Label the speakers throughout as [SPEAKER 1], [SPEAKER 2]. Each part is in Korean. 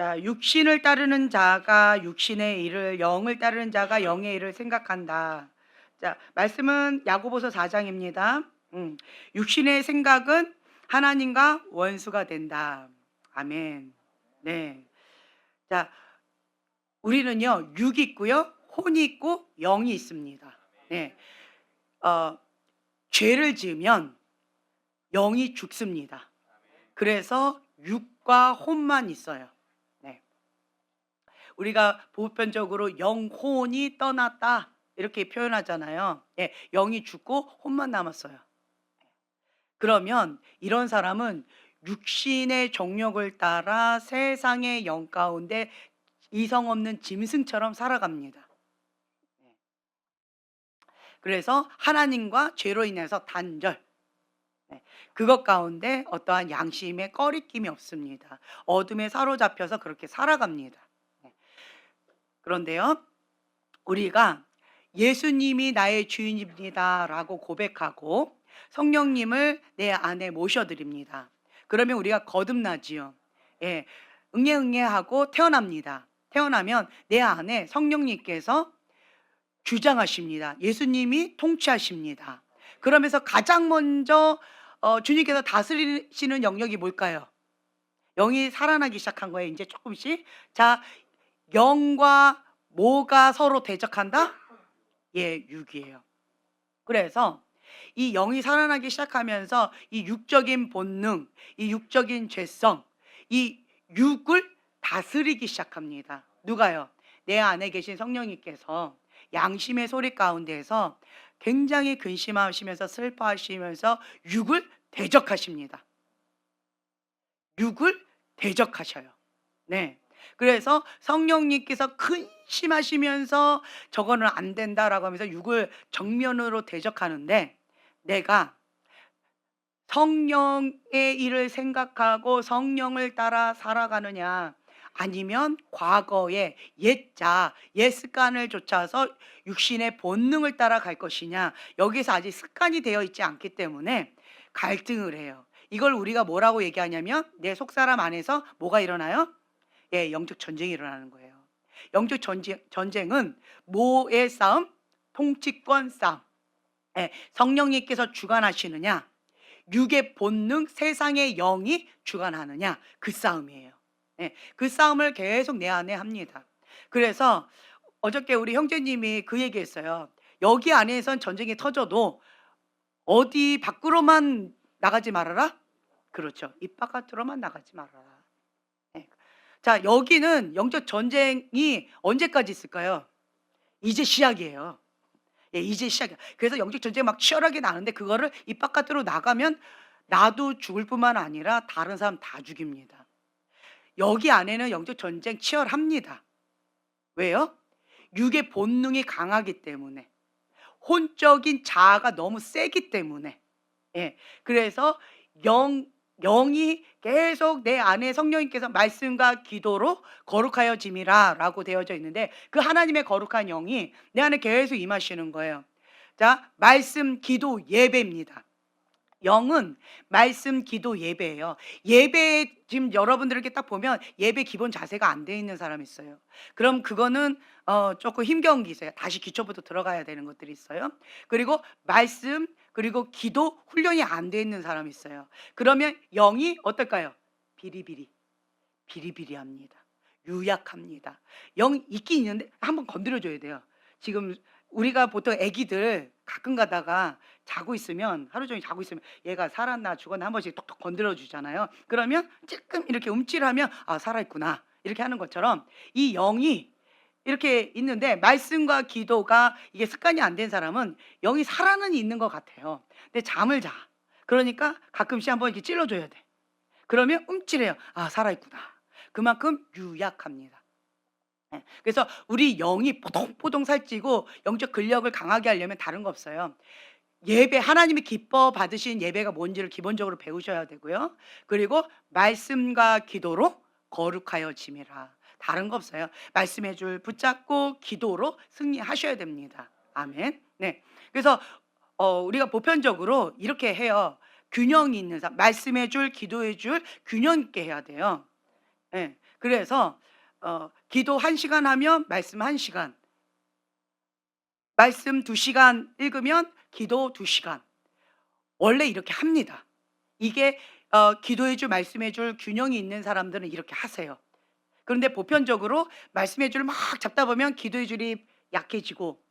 [SPEAKER 1] 자, 육신을 따르는 자가 육신의 일을, 영을 따르는 자가 영의 일을 생각한다. 자, 말씀은 야고보서 4장입니다. 육신의 생각은 하나님과 원수가 된다. 아멘. 네. 자, 우리는요, 육이 있고요, 혼이 있고 영이 있습니다. 네. 어, 죄를 지으면 영이 죽습니다. 그래서 육과 혼만 있어요. 네. 우리가 보편적으로 영혼이 떠났다 이렇게 표현하잖아요. 예, 영이 죽고 혼만 남았어요. 그러면 이런 사람은 육신의 정욕을 따라 세상의 영 가운데 이성 없는 짐승처럼 살아갑니다. 그래서 하나님과 죄로 인해서 단절, 그것 가운데 어떠한 양심의 꺼리낌이 없습니다. 어둠에 사로잡혀서 그렇게 살아갑니다. 그런데요, 우리가 예수님이 나의 주인입니다 라고 고백하고 성령님을 내 안에 모셔드립니다. 그러면 우리가 거듭나지요. 예, 응애 하고 태어납니다. 태어나면 내 안에 성령님께서 주장하십니다. 예수님이 통치하십니다. 그러면서 가장 먼저 주님께서 다스리시는 영역이 뭘까요? 영이 살아나기 시작한 거예요. 이제 조금씩. 자, 영과 뭐가 서로 대적한다? 예, 육이에요. 그래서 이 영이 살아나기 시작하면서 이 육적인 본능, 이 육적인 죄성, 이 육을 다스리기 시작합니다. 누가요? 내 안에 계신 성령님께서 양심의 소리 가운데에서 굉장히 근심하시면서 슬퍼하시면서 육을 대적하십니다. 육을 대적하셔요. 네. 그래서 성령님께서 근심하시면서 저거는 안 된다라고 하면서 육을 정면으로 대적하는데, 내가 성령의 일을 생각하고 성령을 따라 살아가느냐, 아니면 과거의 옛자, 옛 습관을 쫓아서 육신의 본능을 따라갈 것이냐, 여기서 아직 습관이 되어 있지 않기 때문에 갈등을 해요. 이걸 우리가 뭐라고 얘기하냐면 내 속사람 안에서 뭐가 일어나요? 예, 영적 전쟁이 일어나는 거예요. 영적 전쟁은 뭐의 싸움? 통치권 싸움. 예, 성령님께서 주관하시느냐, 육의 본능, 세상의 영이 주관하느냐, 그 싸움이에요. 예, 그 싸움을 계속 내 안에 합니다. 그래서 어저께 우리 형제님이 그 얘기했어요. 여기 안에선 전쟁이 터져도 어디 밖으로만 나가지 말아라? 그렇죠. 입 바깥으로만 나가지 말아라. 예. 자, 여기는 영적 전쟁이 언제까지 있을까요? 이제 시작이에요. 예, 이제 시작이야. 그래서 영적 전쟁이 막 치열하게 나는데 그거를 입 바깥으로 나가면 나도 죽을 뿐만 아니라 다른 사람 다 죽입니다. 여기 안에는 영적 전쟁 치열합니다. 왜요? 육의 본능이 강하기 때문에, 혼적인 자아가 너무 세기 때문에. 예. 그래서 영이 계속 내 안에 성령님께서 말씀과 기도로 거룩하여짐이라 라고 되어져 있는데, 그 하나님의 거룩한 영이 내 안에 계속 임하시는 거예요. 자, 말씀, 기도, 예배입니다. 영은 말씀, 기도, 예배예요. 예배에 지금 여러분들 이렇게 딱 보면 예배 기본 자세가 안 돼 있는 사람이 있어요. 그럼 그거는 조금 힘겨운 게 있어요. 다시 기초부터 들어가야 되는 것들이 있어요. 그리고 말씀, 그리고 기도 훈련이 안 돼 있는 사람이 있어요. 그러면 영이 어떨까요? 비리비리, 비리비리합니다. 유약합니다. 영 있긴 있는데 한번 건드려 줘야 돼요. 지금 우리가 보통 애기들 가끔 가다가 자고 있으면, 하루 종일 자고 있으면 얘가 살았나 죽었나 한 번씩 톡톡 건드려 주잖아요. 그러면 조금 이렇게 움찔하면 아, 살아있구나 이렇게 하는 것처럼 이 영이 이렇게 있는데, 말씀과 기도가 이게 습관이 안 된 사람은 영이 살아는 있는 것 같아요. 근데 잠을 자. 그러니까 가끔씩 한번 이렇게 찔러줘야 돼. 그러면 움찔해요. 아, 살아있구나. 그만큼 유약합니다. 예. 그래서 우리 영이 포동포동 살찌고 영적 근력을 강하게 하려면 다른 거 없어요. 예배, 하나님이 기뻐 받으신 예배가 뭔지를 기본적으로 배우셔야 되고요. 그리고 말씀과 기도로 거룩하여짐이라. 다른 거 없어요. 말씀의 줄 붙잡고 기도로 승리하셔야 됩니다. 아멘. 네. 그래서 우리가 보편적으로 이렇게 해요. 균형이 있는 사람, 말씀의 줄, 기도의 줄 균형 있게 해야 돼요. 예. 그래서 기도 1시간 하면 말씀 1시간, 말씀 2시간 읽으면 기도 2시간. 원래 이렇게 합니다. 이게 기도해 줄 말씀해 줄 균형이 있는 사람들은 이렇게 하세요. 그런데 보편적으로 말씀해 줄을 막 잡다 보면 기도해 줄이 약해지고,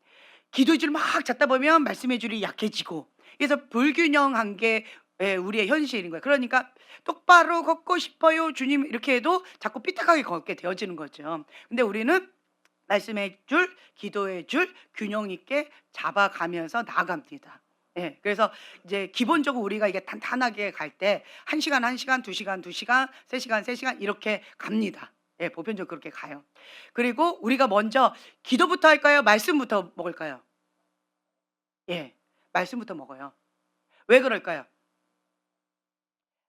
[SPEAKER 1] 기도의 줄을 막 잡다 보면 말씀의 줄이 약해지고, 그래서 불균형한 게 우리의 현실인 거예요. 그러니까 똑바로 걷고 싶어요 주님 이렇게 해도 자꾸 삐딱하게 걷게 되어지는 거죠. 근데 우리는 말씀의 줄, 기도의 줄 균형 있게 잡아가면서 나아갑니다. 예. 그래서 이제 기본적으로 우리가 이게 탄탄하게 갈 때 1시간, 1시간, 2시간, 2시간, 3시간, 3시간 이렇게 갑니다. 예. 보편적으로 그렇게 가요. 그리고 우리가 먼저 기도부터 할까요? 말씀부터 먹을까요? 예. 말씀부터 먹어요. 왜 그럴까요?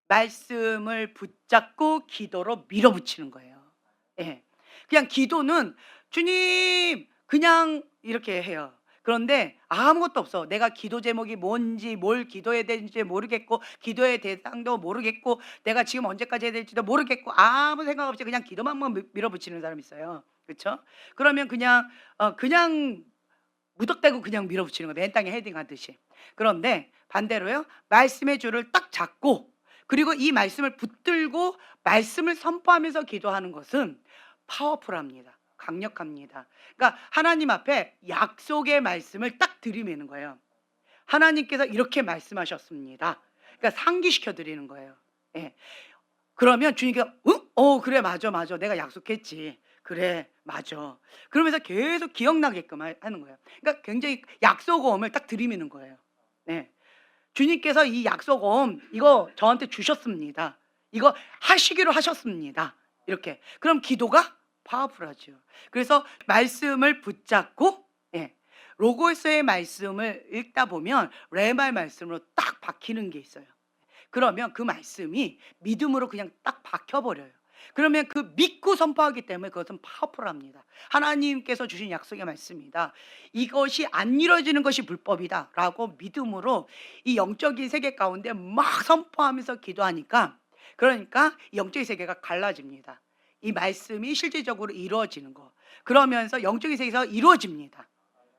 [SPEAKER 1] 말씀을 붙잡고 기도로 밀어붙이는 거예요. 예. 그냥 기도는 "주님." 그냥 이렇게 해요. 그런데 아무것도 없어. 내가 기도 제목이 뭔지, 뭘 기도해야 되는지 모르겠고, 기도의 대상도 모르겠고, 내가 지금 언제까지 해야 될지도 모르겠고, 아무 생각 없이 그냥 기도만 밀어붙이는 사람이 있어요. 그쵸? 그러면 그냥 무턱대고 그냥 밀어붙이는 거예요. 맨 땅에 헤딩하듯이. 그런데 반대로요. 말씀의 줄을 딱 잡고, 그리고 이 말씀을 붙들고 말씀을 선포하면서 기도하는 것은 파워풀합니다. 강력합니다. 그러니까 하나님 앞에 약속의 말씀을 딱 들이미는 거예요. 하나님께서 이렇게 말씀하셨습니다. 그러니까 상기시켜 드리는 거예요. 예. 그러면 주님께서 "응? 그래. 맞아, 맞아. 내가 약속했지. 그래. 맞아." 그러면서 계속 기억나게끔 하는 거예요. 그러니까 굉장히 약속어음을 딱 들이미는 거예요. 네. 주님께서 이 약속어음 이거 저한테 주셨습니다. 이거 하시기로 하셨습니다. 이렇게. 그럼 기도가 파워풀하죠. 그래서 말씀을 붙잡고, 예, 로고스의 말씀을 읽다 보면 레마의 말씀으로 딱 박히는 게 있어요. 그러면 그 말씀이 믿음으로 그냥 딱 박혀 버려요. 그러면 그 믿고 선포하기 때문에 그것은 파워풀합니다. 하나님께서 주신 약속의 말씀이다. 이것이 안 이루어지는 것이 불법이다라고 믿음으로 이 영적인 세계 가운데 막 선포하면서 기도하니까, 그러니까 이 영적인 세계가 갈라집니다. 이 말씀이 실질적으로 이루어지는 거. 그러면서 영적인 세계에서 이루어집니다.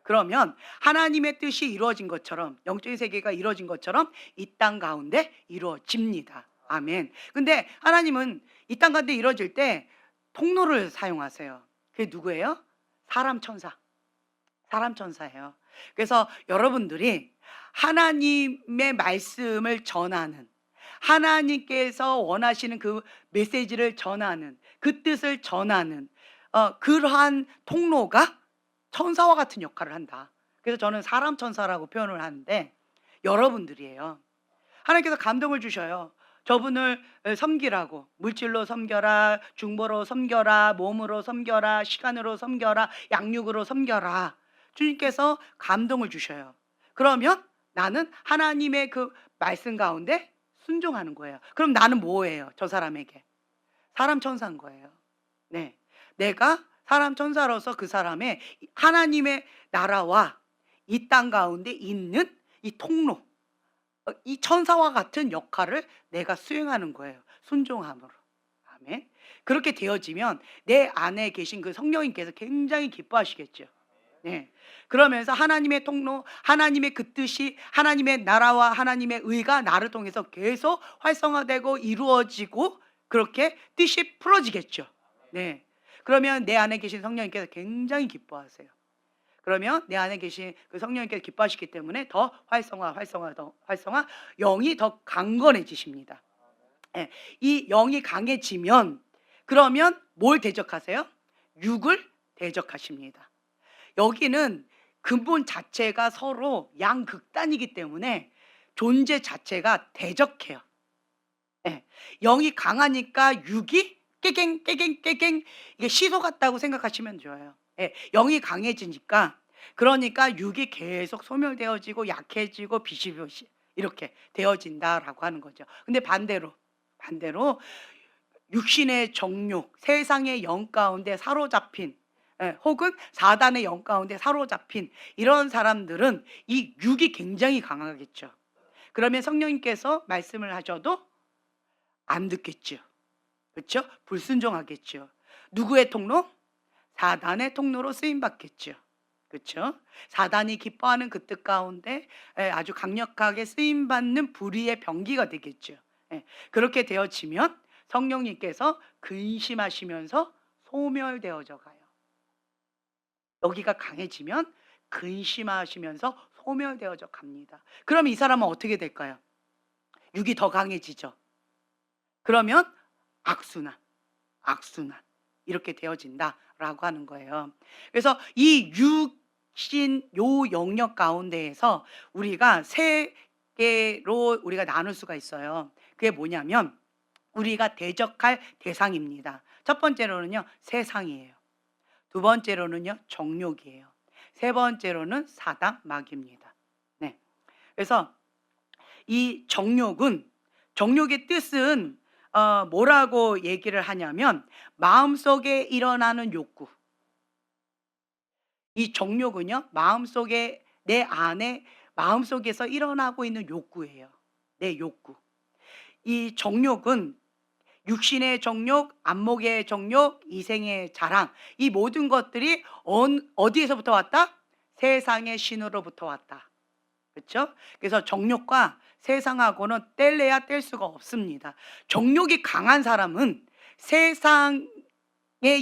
[SPEAKER 1] 그러면 하나님의 뜻이 이루어진 것처럼, 영적인 세계가 이루어진 것처럼 이 땅 가운데 이루어집니다. 아멘. 근데 하나님은 이 땅 가운데 이루어질 때 통로를 사용하세요. 그게 누구예요? 사람 천사. 사람 천사예요. 그래서 여러분들이 하나님의 말씀을 전하는, 하나님께서 원하시는 그 메시지를 전하는, 그 뜻을 전하는 그러한 통로가 천사와 같은 역할을 한다. 그래서 저는 사람 천사라고 표현을 하는데 여러분들이에요. 하나님께서 감동을 주셔요. 저분을 섬기라고. 물질로 섬겨라, 중보로 섬겨라, 몸으로 섬겨라, 시간으로 섬겨라, 양육으로 섬겨라. 주님께서 감동을 주셔요. 그러면 나는 하나님의 그 말씀 가운데 순종하는 거예요. 그럼 나는 뭐예요? 저 사람에게 사람 천사인 거예요. 네. 내가 사람 천사로서 그 사람의 하나님의 나라와 이 땅 가운데 있는 이 통로, 이 천사와 같은 역할을 내가 수행하는 거예요. 순종함으로. 아멘. 그렇게 되어지면 내 안에 계신 그 성령님께서 굉장히 기뻐하시겠죠. 네. 그러면서 하나님의 통로, 하나님의 그 뜻이, 하나님의 나라와 하나님의 의가 나를 통해서 계속 활성화되고 이루어지고 그렇게 뜻이 풀어지겠죠. 네. 그러면 내 안에 계신 성령님께서 굉장히 기뻐하세요. 그러면 내 안에 계신 그 성령님께서 기뻐하시기 때문에 더 활성화, 더 활성화, 영이 더 강건해지십니다. 예. 이 영이 강해지면 그러면 뭘 대적하세요? 육을 대적하십니다. 여기는 근본 자체가 서로 양극단이기 때문에 존재 자체가 대적해요. 예. 영이 강하니까 육이 깨갱 이게 시소 같다고 생각하시면 좋아요. 예. 영이 강해지니까, 그러니까 육이 계속 소멸되어지고 약해지고 비시비시 이렇게 되어진다라고 하는 거죠. 근데 반대로 육신의 정욕, 세상의 영 가운데 사로잡힌, 혹은 사단의 영 가운데 사로잡힌 이런 사람들은 이 육이 굉장히 강하겠죠. 그러면 성령님께서 말씀을 하셔도 안 듣겠죠. 그렇죠? 불순종하겠죠. 누구의 통로? 사단의 통로로 쓰임 받겠죠. 그렇죠? 사단이 기뻐하는 그 뜻 가운데 아주 강력하게 쓰임 받는 불의의 병기가 되겠죠. 예, 그렇게 되어지면 성령님께서 근심하시면서 소멸되어져 가요. 여기가 강해지면 근심하시면서 소멸되어져 갑니다. 그럼 이 사람은 어떻게 될까요? 육이 더 강해지죠. 그러면 악순환, 악순환 이렇게 되어진다라고 하는 거예요. 그래서 이 육신 요 영역 가운데에서 우리가 세 개로 우리가 나눌 수가 있어요. 그게 뭐냐면 우리가 대적할 대상입니다. 첫 번째로는요, 세상이에요. 두 번째로는요, 정욕이에요. 세 번째로는 사단 마귀입니다. 네. 그래서 이 정욕의 뜻은 뭐라고 얘기를 하냐면 마음속에 일어나는 욕구. 이 정욕은요, 마음속에 내 안에 마음속에서 일어나고 있는 욕구예요. 내 욕구. 이 정욕은 육신의 정욕, 안목의 정욕, 이생의 자랑, 이 모든 것들이 어디에서부터 왔다? 세상의 신으로부터 왔다. 그렇죠? 그래서 정욕과 세상하고는 뗄래야 뗄 수가 없습니다. 정욕이 강한 사람은 세상의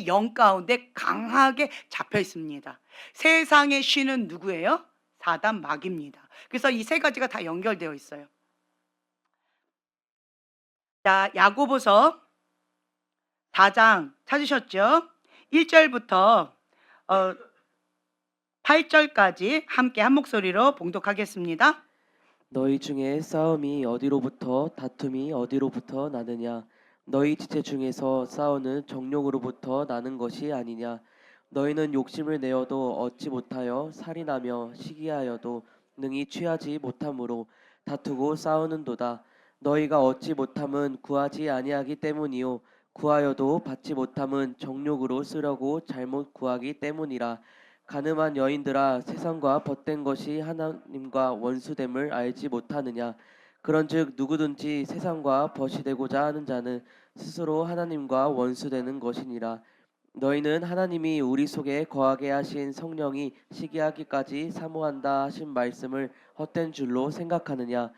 [SPEAKER 1] 영 가운데 강하게 잡혀 있습니다. 세상의 신은 누구예요? 사단 마귀입니다. 그래서 이 세 가지가 다 연결되어 있어요. 자, 야고보서 4장 찾으셨죠? 1절부터 8절까지 함께 한 목소리로 봉독하겠습니다.
[SPEAKER 2] 너희 중에 싸움이 어디로부터 다툼이 어디로부터 나느냐? 너희 지체 중에서 싸우는 정욕으로부터 나는 것이 아니냐? 너희는 욕심을 내어도 얻지 못하여 살인하며 시기하여도 능히 취하지 못함으로 다투고 싸우는도다. 너희가 얻지 못함은 구하지 아니하기 때문이요 구하여도 받지 못함은 정욕으로 쓰려고 잘못 구하기 때문이라. 가늠한 여인들아, 세상과 벗된 것이 하나님과 원수됨을 알지 못하느냐? 그런즉 누구든지 세상과 벗이 되고자 하는 자는 스스로 하나님과 원수되는 것이니라. 너희는 하나님이 우리 속에 거하게 하신 성령이 시기하기까지 사모한다 하신 말씀을 헛된 줄로 생각하느냐?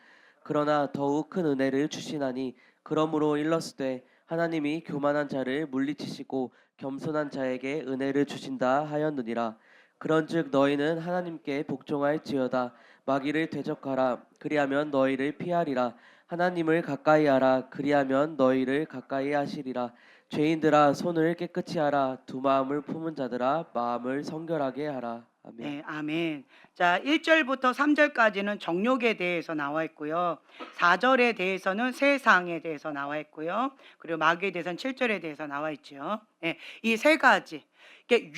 [SPEAKER 2] 그러나 더욱 큰 은혜를 주시나니 그러므로 일렀으되 하나님이 교만한 자를 물리치시고 겸손한 자에게 은혜를 주신다 하였느니라. 그런즉 너희는 하나님께 복종할지어다. 마귀를 대적하라. 그리하면 너희를 피하리라. 하나님을 가까이 하라. 그리하면 너희를 가까이 하시리라. 죄인들아, 손을 깨끗이 하라. 두 마음을 품은 자들아, 마음을 성결하게 하라. 아멘.
[SPEAKER 1] 네, 아멘. 자, 1절부터 3절까지는 정욕에 대해서 나와 있고요. 4절에 대해서는 세상에 대해서 나와 있고요. 그리고 마귀에 대해서는 7절에 대해서 나와 있죠. 네, 이 세 가지. 이게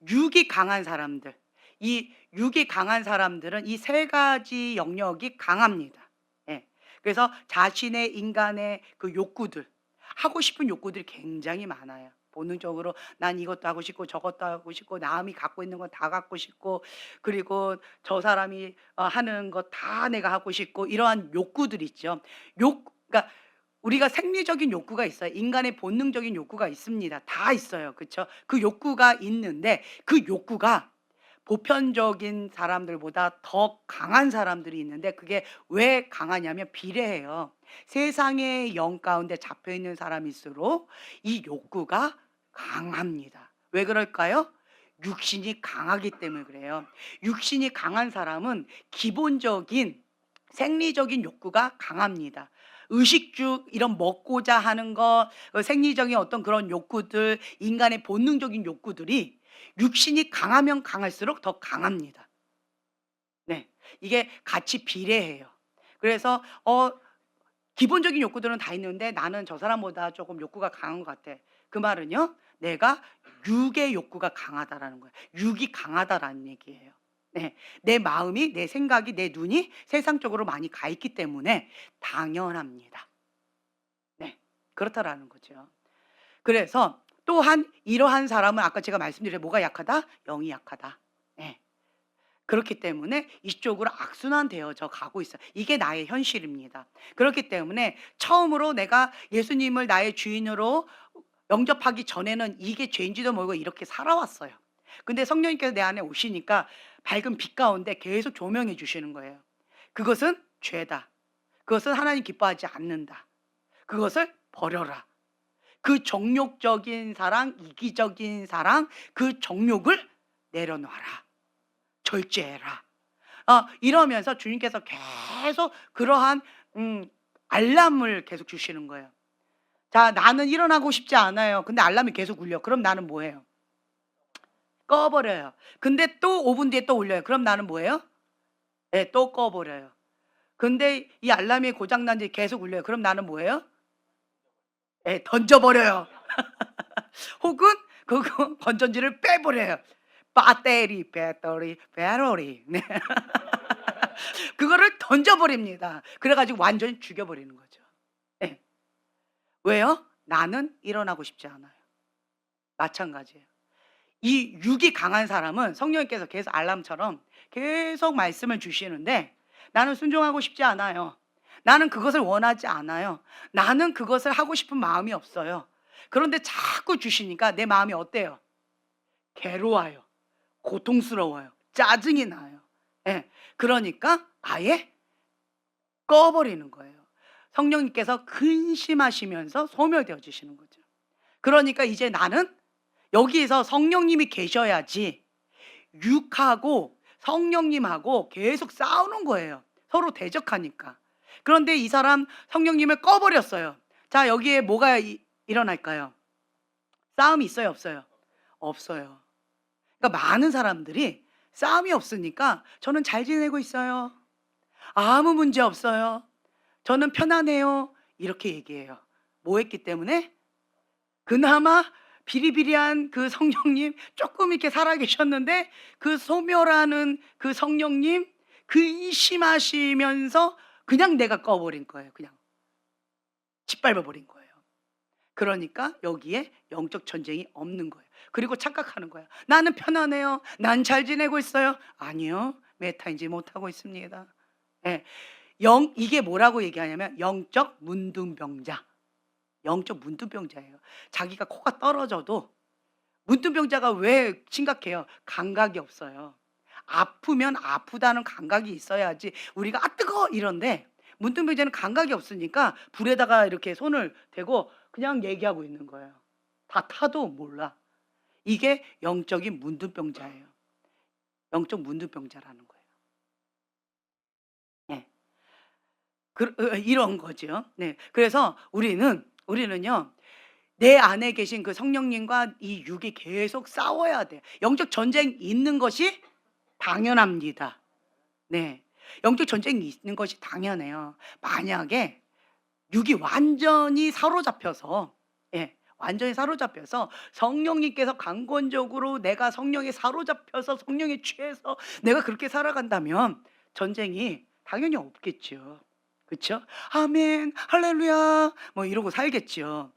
[SPEAKER 1] 육이 강한 사람들. 이 육이 강한 사람들은 이 세 가지 영역이 강합니다. 예. 그래서 자신의 인간의 그 욕구들, 하고 싶은 욕구들이 굉장히 많아요. 본능적으로 난 이것도 하고 싶고 저것도 하고 싶고 남이 갖고 있는 거 다 갖고 싶고 그리고 저 사람이 하는 거 다 내가 하고 싶고 이러한 욕구들 있죠. 그러니까 우리가 생리적인 욕구가 있어요. 인간의 본능적인 욕구가 있습니다. 다 있어요. 그렇죠? 그 욕구가 있는데 그 욕구가 보편적인 사람들보다 더 강한 사람들이 있는데 그게 왜 강하냐면 비례해요. 세상의 영 가운데 잡혀 있는 사람일수록 이 욕구가 강합니다. 왜 그럴까요? 육신이 강하기 때문에 그래요. 육신이 강한 사람은 기본적인 생리적인 욕구가 강합니다. 의식주 이런 먹고자 하는 거, 생리적인 어떤 그런 욕구들, 인간의 본능적인 욕구들이 육신이 강하면 강할수록 더 강합니다. 네. 이게 같이 비례해요. 그래서 기본적인 욕구들은 다 있는데 나는 저 사람보다 조금 욕구가 강한 것 같아. 그 말은요. 내가 육의 욕구가 강하다라는 거예요. 육이 강하다라는 얘기예요. 네. 내 마음이, 내 생각이, 내 눈이 세상 쪽으로 많이 가 있기 때문에 당연합니다. 네. 그렇다라는 거죠. 그래서 또한 이러한 사람은 아까 제가 말씀드린 뭐가 약하다? 영이 약하다. 네. 그렇기 때문에 이쪽으로 악순환되어져 가고 있어요. 이게 나의 현실입니다. 그렇기 때문에 처음으로 내가 예수님을 나의 주인으로 영접하기 전에는 이게 죄인지도 모르고 이렇게 살아왔어요. 근데 성령님께서 내 안에 오시니까 밝은 빛 가운데 계속 조명해 주시는 거예요. 그것은 죄다. 그것은 하나님 기뻐하지 않는다. 그것을 버려라. 그 정욕적인 사랑, 이기적인 사랑, 그 정욕을 내려놔라. 절제해라. 이러면서 주님께서 계속 그러한 알람을 계속 주시는 거예요. 자, 나는 일어나고 싶지 않아요. 근데 알람이 계속 울려. 그럼 나는 뭐예요? 꺼버려요. 근데 또 5분 뒤에 또 울려요. 그럼 나는 뭐예요? 네, 또 꺼버려요. 근데 이 알람이 고장난 지 계속 울려요. 그럼 나는 뭐예요? 네, 던져버려요. 혹은 그거 건전지를 빼버려요. 배터리. 네. 그거를 던져버립니다. 그래가지고 완전히 죽여버리는 거죠. 네. 왜요? 나는 일어나고 싶지 않아요. 마찬가지예요. 이 육이 강한 사람은 성령님께서 계속 알람처럼 계속 말씀을 주시는데 나는 순종하고 싶지 않아요. 나는 그것을 원하지 않아요. 나는 그것을 하고 싶은 마음이 없어요. 그런데 자꾸 주시니까 내 마음이 어때요? 괴로워요. 고통스러워요. 짜증이 나요. 예. 그러니까 아예 꺼버리는 거예요. 성령님께서 근심하시면서 소멸되어지시는 거죠. 그러니까 이제 나는 여기에서 성령님이 계셔야지 육하고 성령님하고 계속 싸우는 거예요. 서로 대적하니까. 그런데 이 사람 성령님을 꺼버렸어요. 자, 여기에 뭐가 일어날까요? 싸움이 있어요, 없어요? 없어요. 그러니까 많은 사람들이 싸움이 없으니까 저는 잘 지내고 있어요. 아무 문제 없어요. 저는 편안해요. 이렇게 얘기해요. 뭐 했기 때문에? 그나마 비리비리한 그 성령님 조금 이렇게 살아계셨는데 그 소멸하는 그 성령님 근심하시면서 그냥 내가 꺼버린 거예요. 그냥 짓밟아버린 거예요. 그러니까 여기에 영적 전쟁이 없는 거예요. 그리고 착각하는 거예요. 나는 편안해요. 난 잘 지내고 있어요. 아니요. 메타인지 못하고 있습니다. 예. 이게 뭐라고 얘기하냐면 영적 문둥병자. 영적 문둥병자예요. 자기가 코가 떨어져도 문둥병자가 왜 심각해요? 감각이 없어요. 아프면 아프다는 감각이 있어야지 우리가 뜨거 이런데 문둥병자는 감각이 없으니까 불에다가 이렇게 손을 대고 그냥 얘기하고 있는 거예요. 다 타도 몰라. 이게 영적인 문둥병자예요. 영적 문둥병자라는 거예요. 네. 이런 거죠. 네. 그래서 우리는요. 내 안에 계신 그 성령님과 이 육이 계속 싸워야 돼. 영적 전쟁이 있는 것이 당연합니다. 네. 영적 전쟁이 있는 것이 당연해요. 만약에 육이 완전히 사로잡혀서 완전히 사로잡혀서 성령님께서 강권적으로 내가 성령에 사로잡혀서 성령에 취해서 내가 그렇게 살아간다면 전쟁이 당연히 없겠죠. 그렇죠? 아멘, 할렐루야, 뭐 이러고 살겠죠.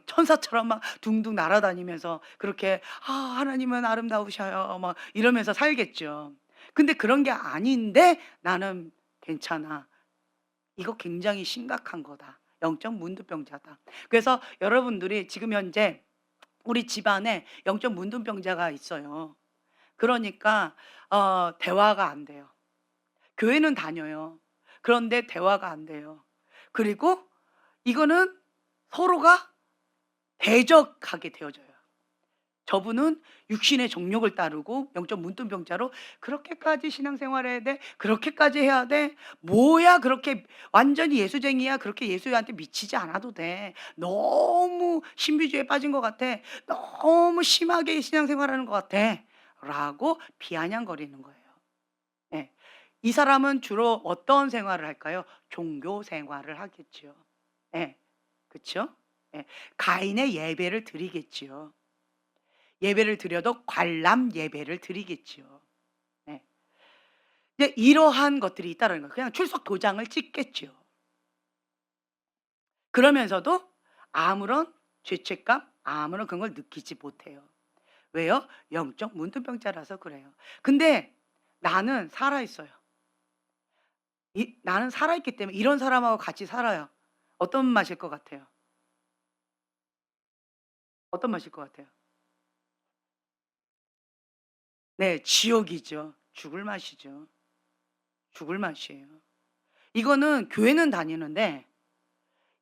[SPEAKER 1] 천사처럼 막 둥둥 날아다니면서 그렇게 하나님은 아름다우셔요, 막 이러면서 살겠죠. 근데 그런 게 아닌데 나는 괜찮아. 이거 굉장히 심각한 거다. 영적 문둥병자다. 그래서 여러분들이 지금 현재 우리 집안에 영적 문둥병자가 있어요. 그러니까 대화가 안 돼요. 교회는 다녀요. 그런데 대화가 안 돼요. 그리고 이거는 서로가 대적하게 되어져요. 저분은 육신의 정욕을 따르고 영적 문둥병자로 그렇게까지 신앙생활해야 돼? 그렇게까지 해야 돼? 뭐야 그렇게 완전히 예수쟁이야? 그렇게 예수한테 미치지 않아도 돼. 너무 신비주의에 빠진 것 같아. 너무 심하게 신앙생활하는 것 같아. 라고 비아냥거리는 거예요. 예. 이 사람은 주로 어떤 생활을 할까요? 종교 생활을 하겠죠. 예. 그쵸? 예. 가인의 예배를 드리겠지요. 예배를 드려도 관람 예배를 드리겠지요. 네. 이제 이러한 것들이 있다는 거예요. 그냥 출석 도장을 찍겠죠. 그러면서도 아무런 죄책감, 아무런 그런 걸 느끼지 못해요. 왜요? 영적 문둥병자라서 그래요. 근데 나는 살아 있어요. 나는 살아 있기 때문에 이런 사람하고 같이 살아요. 어떤 맛일 것 같아요? 어떤 맛일 것 같아요? 네. 지옥이죠. 죽을 맛이죠. 죽을 맛이에요. 이거는 교회는 다니는데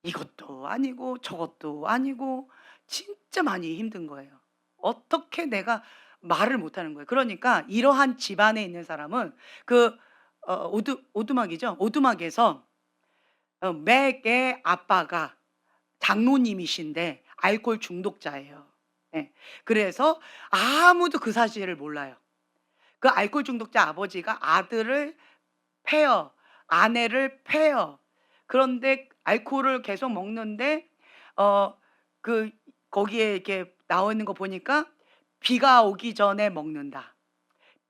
[SPEAKER 1] 이것도 아니고 저것도 아니고 진짜 많이 힘든 거예요. 어떻게 내가 말을 못 하는 거예요. 그러니까 이러한 집안에 있는 사람은 그 오두막이죠. 오두막에서 맥의 아빠가 장로님이신데 알코올 중독자예요. 예. 그래서 아무도 그 사실을 몰라요. 그 알코올 중독자 아버지가 아들을 패요. 아내를 패요. 그런데 알코올을 계속 먹는데 어 그 거기에 이렇게 나와 있는 거 보니까 비가 오기 전에 먹는다.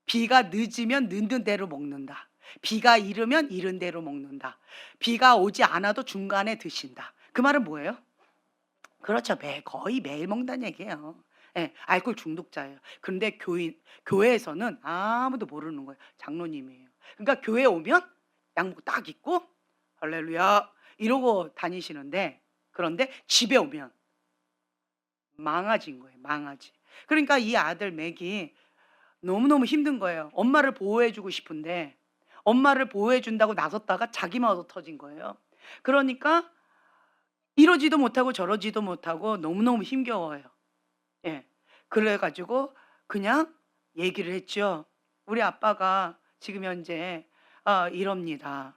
[SPEAKER 1] 비가 늦으면 늦는 대로 먹는다. 비가 이르면 이른 대로 먹는다. 비가 오지 않아도 중간에 드신다. 그 말은 뭐예요? 그렇죠. 거의 매일 먹는다는 얘기예요. 예. 알코올 중독자예요. 그런데 교회에서는 아무도 모르는 거예요. 장로님이에요. 그러니까 교회에 오면 양복 딱 입고 할렐루야 이러고 다니시는데 그런데 집에 오면 망아진 거예요, 망아지. 그러니까 이 아들 맥이 너무너무 힘든 거예요. 엄마를 보호해 주고 싶은데 엄마를 보호해 준다고 나섰다가 자기만 얻어 터진 거예요. 그러니까 이러지도 못하고 저러지도 못하고 너무너무 힘겨워요. 예. 그래 가지고 그냥 얘기를 했죠. "우리 아빠가 지금 현재 이럽니다."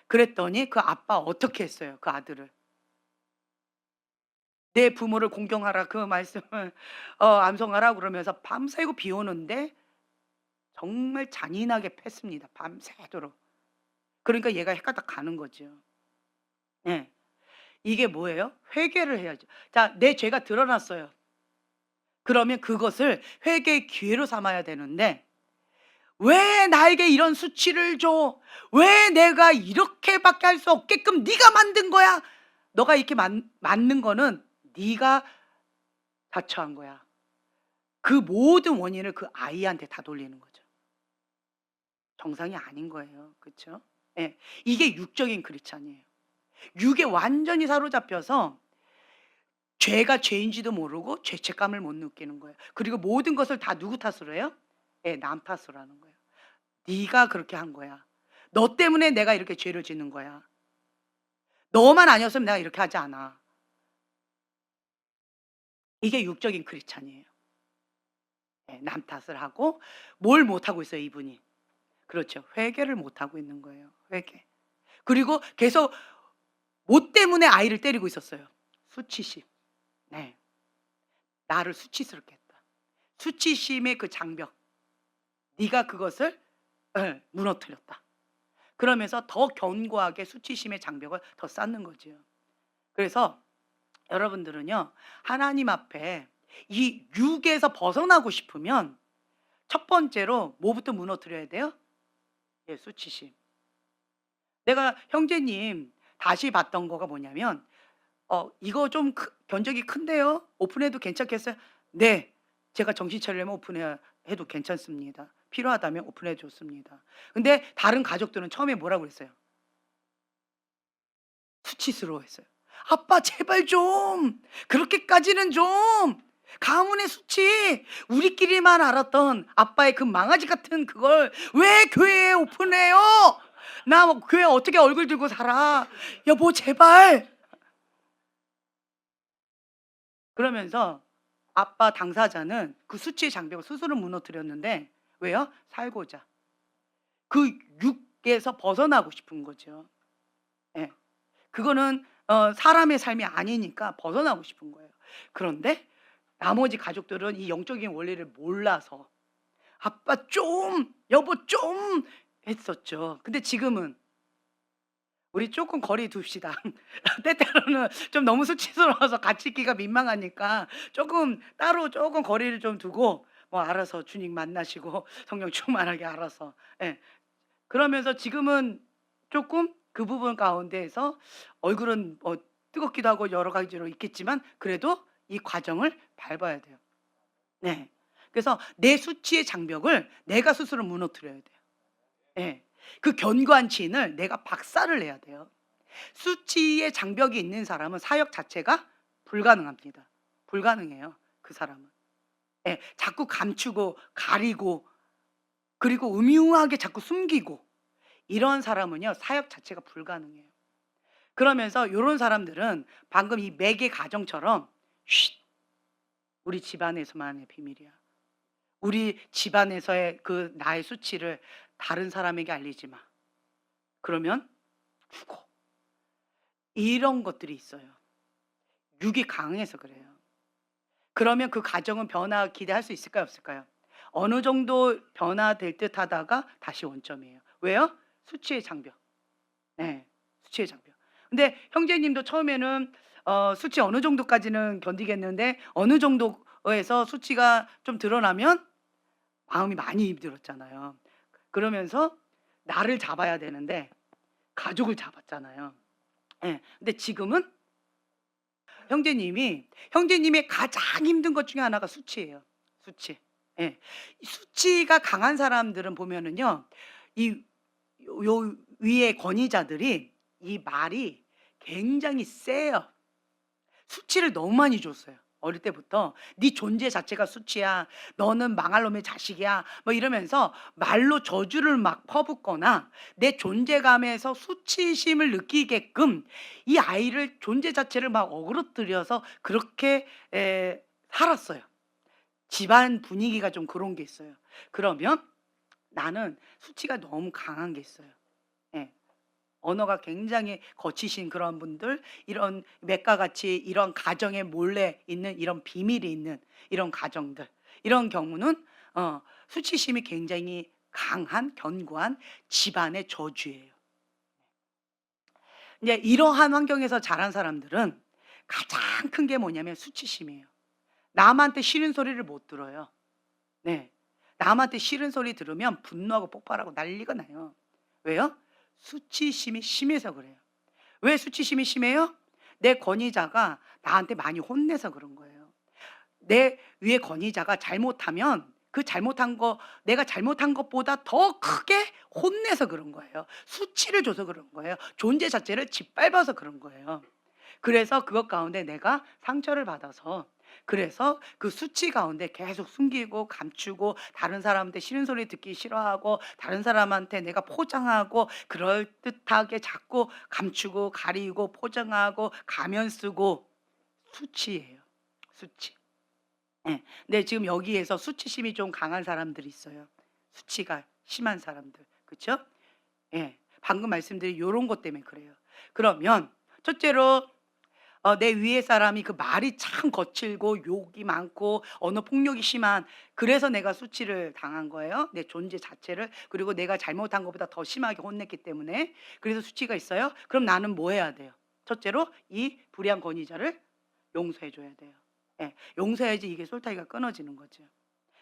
[SPEAKER 1] 그랬더니 그 아빠 어떻게 했어요, 그 아들을. "내 부모를 공경하라." 그 말씀을 암송하라 그러면서 밤새고 비 오는데 정말 잔인하게 팼습니다, 밤새도록. 그러니까 얘가 헷가닥 가는 거죠. 예. 이게 뭐예요? 회개를 해야죠. 자, 내 죄가 드러났어요. 그러면 그것을 회개의 기회로 삼아야 되는데 "왜 나에게 이런 수치를 줘? 왜 내가 이렇게밖에 할 수 없게끔 네가 만든 거야. 너가 이렇게 맞는 거는 네가 자처한 거야." 그 모든 원인을 그 아이한테 다 돌리는 거죠. 정상이 아닌 거예요. 그쵸? 예. 이게 육적인 크리스찬이에요. 육에 완전히 사로잡혀서 죄가 죄인지도 모르고 죄책감을 못 느끼는 거예요. 그리고 모든 것을 다 누구 탓으로 해요? 예, 남 탓으로 하는 거예요. "네가 그렇게 한 거야. 너 때문에 내가 이렇게 죄를 짓는 거야. 너만 아니었으면 내가 이렇게 하지 않아." 이게 육적인 크리스찬이에요. 예, 남 탓을 하고 뭘 못하고 있어요, 이분이. 그렇죠. 회개를 못하고 있는 거예요, 회개. 그리고 계속 뭐 때문에 아이를 때리고 있었어요? 수치심. 네. 나를 수치스럽게 했다. 수치심의 그 장벽. 네가 그것을 예, 무너뜨렸다. 그러면서 더 견고하게 수치심의 장벽을 더 쌓는 거죠. 그래서 여러분들은요, 하나님 앞에 이 육에서 벗어나고 싶으면 첫 번째로 뭐부터 무너뜨려야 돼요? 예, 수치심. 내가 형제님 다시 봤던 거가 뭐냐면 "이거 좀 견적이 큰데요. 오픈해도 괜찮겠어요?" "네. 제가 정신 차리려면 오픈해도 괜찮습니다. 필요하다면 오픈해 줬습니다." 근데 다른 가족들은 처음에 뭐라고 그랬어요? 수치스러워했어요. "아빠 제발 좀. 그렇게까지는 좀. 가문의 수치. 우리끼리만 알았던 아빠의 그 망아지 같은 그걸 왜 교회에 오픈해요? 나 뭐 교회 어떻게 얼굴 들고 살아. 여보 제발." 그러면서 아빠 당사자는 그 수치의 장벽을 스스로 무너뜨렸는데 왜요? 살고자. 그 육에서 벗어나고 싶은 거죠. 예. 그거는 사람의 삶이 아니니까 벗어나고 싶은 거예요. 그런데 나머지 가족들은 이 영적인 원리를 몰라서 "아빠 좀, 여보 좀." 했었죠. 근데 지금은 "우리 조금 거리 둡시다." 때때로는 좀 너무 수치스러워서 같이 있기가 민망하니까 조금 따로 조금 거리를 좀 두고 뭐 알아서 주님 만나시고 성령 충만하게 알아서 예. 그러면서 지금은 조금 그 부분 가운데에서 얼굴은 뜨겁기도 하고 여러 가지로 있겠지만 그래도 이 과정을 밟아야 돼요. 네. 그래서 내 수치의 장벽을 내가 스스로 무너뜨려야 돼요. 예. 그 견고한 지인을 내가 박살을 내야 돼요. 수치의 장벽이 있는 사람은 사역 자체가 불가능합니다. 불가능해요. 그 사람은. 예. 자꾸 감추고 가리고 그리고 음흉하게 자꾸 숨기고 이런 사람은요. 사역 자체가 불가능해요. 그러면서 요런 사람들은 방금 이 매개 가정처럼 "쉿. 우리 집안에서만의 비밀이야. 우리 집안에서의 그 나의 수치를 다른 사람에게 알리지 마. 그러면 죽어." 이런 것들이 있어요. 육이 강해서 그래요. 그러면 그 가정은 변화 기대할 수 있을까요, 없을까요? 어느 정도 변화될 듯하다가 다시 원점이에요. 왜요? 수치의 장벽. 네. 수치의 장벽. 근데 형제님도 처음에는 수치 어느 정도까지는 견디겠는데 어느 정도에서 수치가 좀 드러나면 마음이 많이 힘들었잖아요. 그러면서 나를 잡아야 되는데 가족을 잡았잖아요. 예. 근데 지금은 형제님의 가장 힘든 것 중에 하나가 수치예요. 수치. 예. 이 수치가 강한 사람들은 보면은요. 이 요 위에 권위자들이 이 말이 굉장히 세요. 수치를 너무 많이 줬어요. 어릴 때부터 "네 존재 자체가 수치야. 너는 망할 놈의 자식이야." 뭐 이러면서 말로 저주를 막 퍼붓거나 내 존재감에서 수치심을 느끼게끔 이 아이를 존재 자체를 막 어그러뜨려서 그렇게 살았어요. 집안 분위기가 좀 그런 게 있어요. 그러면 나는 수치가 너무 강한 게 있어요. 예. 언어가 굉장히 거치신 그런 분들, 이런 맥과 같이 이런 가정에 몰래 있는 이런 비밀이 있는 이런 가정들, 이런 경우는 수치심이 굉장히 강한 견고한 집안의 저주예요. 이제 이러한 환경에서 자란 사람들은 가장 큰 게 뭐냐면 수치심이에요. 남한테 싫은 소리를 못 들어요. 네. 남한테 싫은 소리 들으면 분노하고 폭발하고 난리가 나요. 왜요? 수치심이 심해서 그래요. 왜 수치심이 심해요? 내 권위자가 나한테 많이 혼내서 그런 거예요. 내 위에 권위자가 잘못하면 그 잘못한 거 내가 잘못한 것보다 더 크게 혼내서 그런 거예요. 수치를 줘서 그런 거예요. 존재 자체를 짓밟아서 그런 거예요. 그래서 그것 가운데 내가 상처를 받아서 그래서 그 수치 가운데 계속 숨기고 감추고 다른 사람한테 싫은 소리 듣기 싫어하고 다른 사람한테 내가 포장하고 그럴듯하게 자꾸 감추고 가리고 포장하고 가면 쓰고 수치예요. 수치. 예. 근데 지금 여기에서 수치심이 좀 강한 사람들이 있어요. 수치가 심한 사람들. 그쵸? 예. 방금 말씀드린 요런 것 때문에 그래요. 그러면 첫째로 내 위에 사람이 그 말이 참 거칠고 욕이 많고 언어 폭력이 심한 그래서 내가 수치를 당한 거예요. 내 존재 자체를. 그리고 내가 잘못한 것보다 더 심하게 혼냈기 때문에. 그래서 수치가 있어요. 그럼 나는 뭐 해야 돼요? 첫째로 이 불의한 권위자를 용서해 줘야 돼요. 예. 용서해야지 이게 솔타기가 끊어지는 거죠.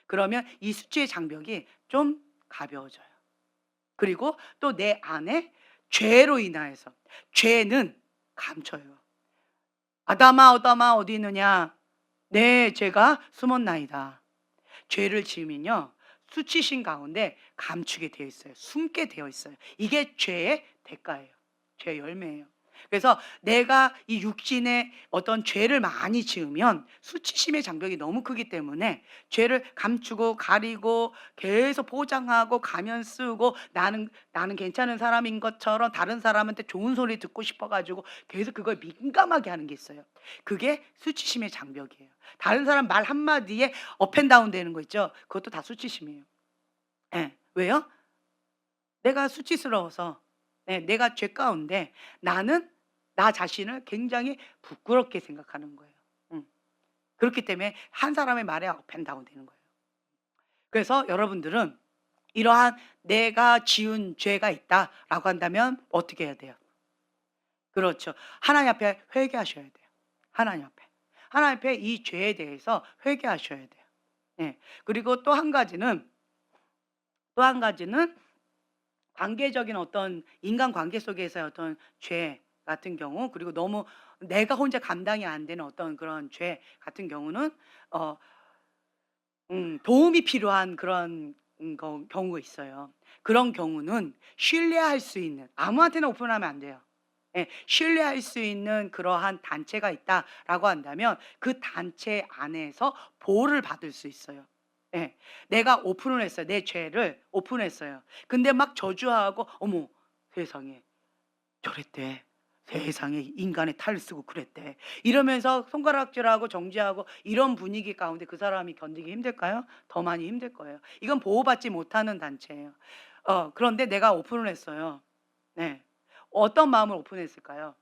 [SPEAKER 1] 그러면 이 수치의 장벽이 좀 가벼워져요. 그리고 또 내 안에 죄로 인하여서 죄는 감춰요. "아담아 아담아 어디 있느냐? 내 죄가 숨었나이다." 죄를 지으면요. 수치심 가운데 감추게 되어 있어요. 숨게 되어 있어요. 이게 죄의 대가예요. 죄의 열매예요. 그래서 내가 이 육신에 어떤 죄를 많이 지으면 수치심의 장벽이 너무 크기 때문에 죄를 감추고 가리고 계속 포장하고 가면 쓰고 나는 괜찮은 사람인 것처럼 다른 사람한테 좋은 소리 듣고 싶어 가지고 계속 그걸 민감하게 하는 게 있어요. 그게 수치심의 장벽이에요. 다른 사람 말 한마디에 업앤다운 되는 거 있죠? 그것도 다 수치심이에요. 예. 왜요? 내가 수치스러워서 내가 죄 가운데 나는 나 자신을 굉장히 부끄럽게 생각하는 거예요. 그렇기 때문에 한 사람의 말에 업앤다운 되는 거예요. 그래서 여러분들은 이러한 '내가 지은 죄가 있다.'라고 한다면 어떻게 해야 돼요? 그렇죠. 하나님 앞에 회개하셔야 돼요. 하나님 앞에. 하나님 앞에 이 죄에 대해서 회개하셔야 돼요. 예. 그리고 또 한 가지는 관계적인 어떤 인간관계 속에서의 어떤 죄 같은 경우 그리고 너무 내가 혼자 감당이 안 되는 어떤 그런 죄 같은 경우는 어 도움이 필요한 그런 경우가 있어요. 그런 경우는 신뢰할 수 있는, 아무한테나 오픈하면 안 돼요. 예, 신뢰할 수 있는 그러한 단체가 있다라고 한다면 그 단체 안에서 보호를 받을 수 있어요. 예, 내가 오픈을 했어요. 내 죄를 오픈했어요. 근데 막 저주하고 어머 세상에 저랬대. 세상에 인간의 탈을 쓰고 그랬대. 이러면서 손가락질하고 정죄하고 이런 분위기 가운데 그 사람이 견디기 힘들까요? 더 많이 힘들 거예요. 이건 보호받지 못하는 단체예요. 그런데 내가 오픈을 했어요. 네. 어떤 마음을 오픈했을까요?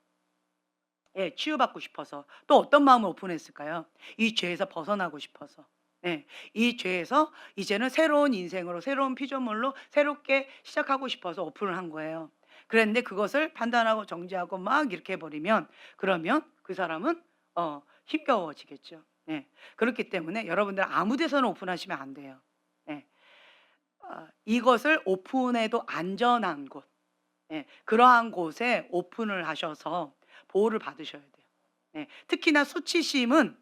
[SPEAKER 1] 예, 치유받고 싶어서. 또 어떤 마음을 오픈했을까요? 이 죄에서 벗어나고 싶어서. 네, 이 죄에서 이제는 새로운 인생으로, 새로운 피조물로 새롭게 시작하고 싶어서 오픈을 한 거예요. 그랬는데 그것을 판단하고 정지하고 막 이렇게 해버리면 그러면 그 사람은 힘겨워지겠죠. 네, 그렇기 때문에 여러분들 아무 데서나 오픈하시면 안 돼요. 네, 이것을 오픈해도 안전한 곳, 예, 그러한 곳에 오픈을 하셔서 보호를 받으셔야 돼요. 네, 특히나 수치심은요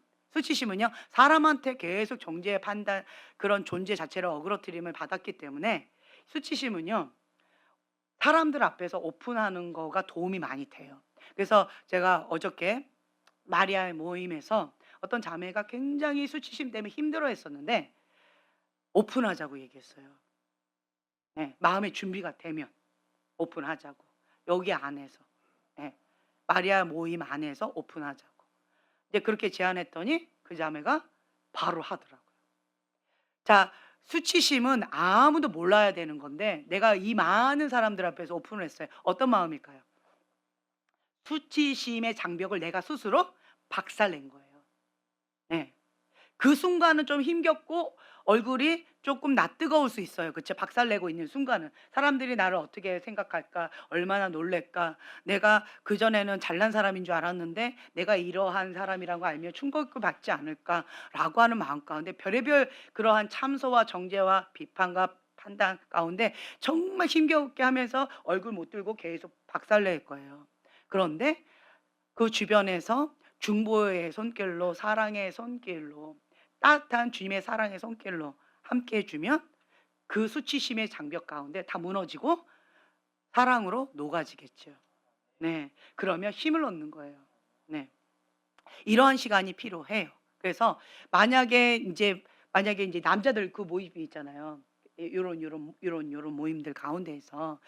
[SPEAKER 1] 사람한테 계속 정죄 판단 그런 존재 자체를 어그러뜨림을 받았기 때문에 수치심은요 사람들 앞에서 오픈하는 거가 도움이 많이 돼요. 그래서 제가 어저께 마리아의 모임에서 어떤 자매가 굉장히 수치심 때문에 힘들어했었는데 오픈하자고 얘기했어요. 네, 마음의 준비가 되면 오픈하자고. 여기 안에서. 예. 마리아 모임 안에서 오픈하자고. 이제 그렇게 제안했더니 그 자매가 바로 하더라고요. 자, 수치심은 아무도 몰라야 되는 건데 내가 이 많은 사람들 앞에서 오픈을 했어요. 어떤 마음일까요? 수치심의 장벽을 내가 스스로 박살낸 거예요. 네. 그 순간은 좀 힘겹고 얼굴이 조금 낯뜨거울 수 있어요. 그쵸? 박살내고 있는 순간은. 사람들이 나를 어떻게 생각할까? 얼마나 놀랄까? 내가 그전에는 잘난 사람인 줄 알았는데 내가 이러한 사람이라는 거 알면 충격을 받지 않을까라고 하는 마음 가운데 별의별 그러한 참소와 정죄와 비판과 판단 가운데 정말 힘겹게 하면서 얼굴 못 들고 계속 박살낼 거예요. 그런데 그 주변에서 중보의 손길로 사랑의 손길로 따뜻한 주님의 사랑의 손길로 함께 해주면 그 수치심의 장벽 가운데 다 무너지고 사랑으로 녹아지겠죠. 네, 그러면 힘을 얻는 거예요. 네, 이러한 시간이 필요해요. 그래서 만약에 이제 남자들 그 모임이 있잖아요. 요런 모임들 가운데에서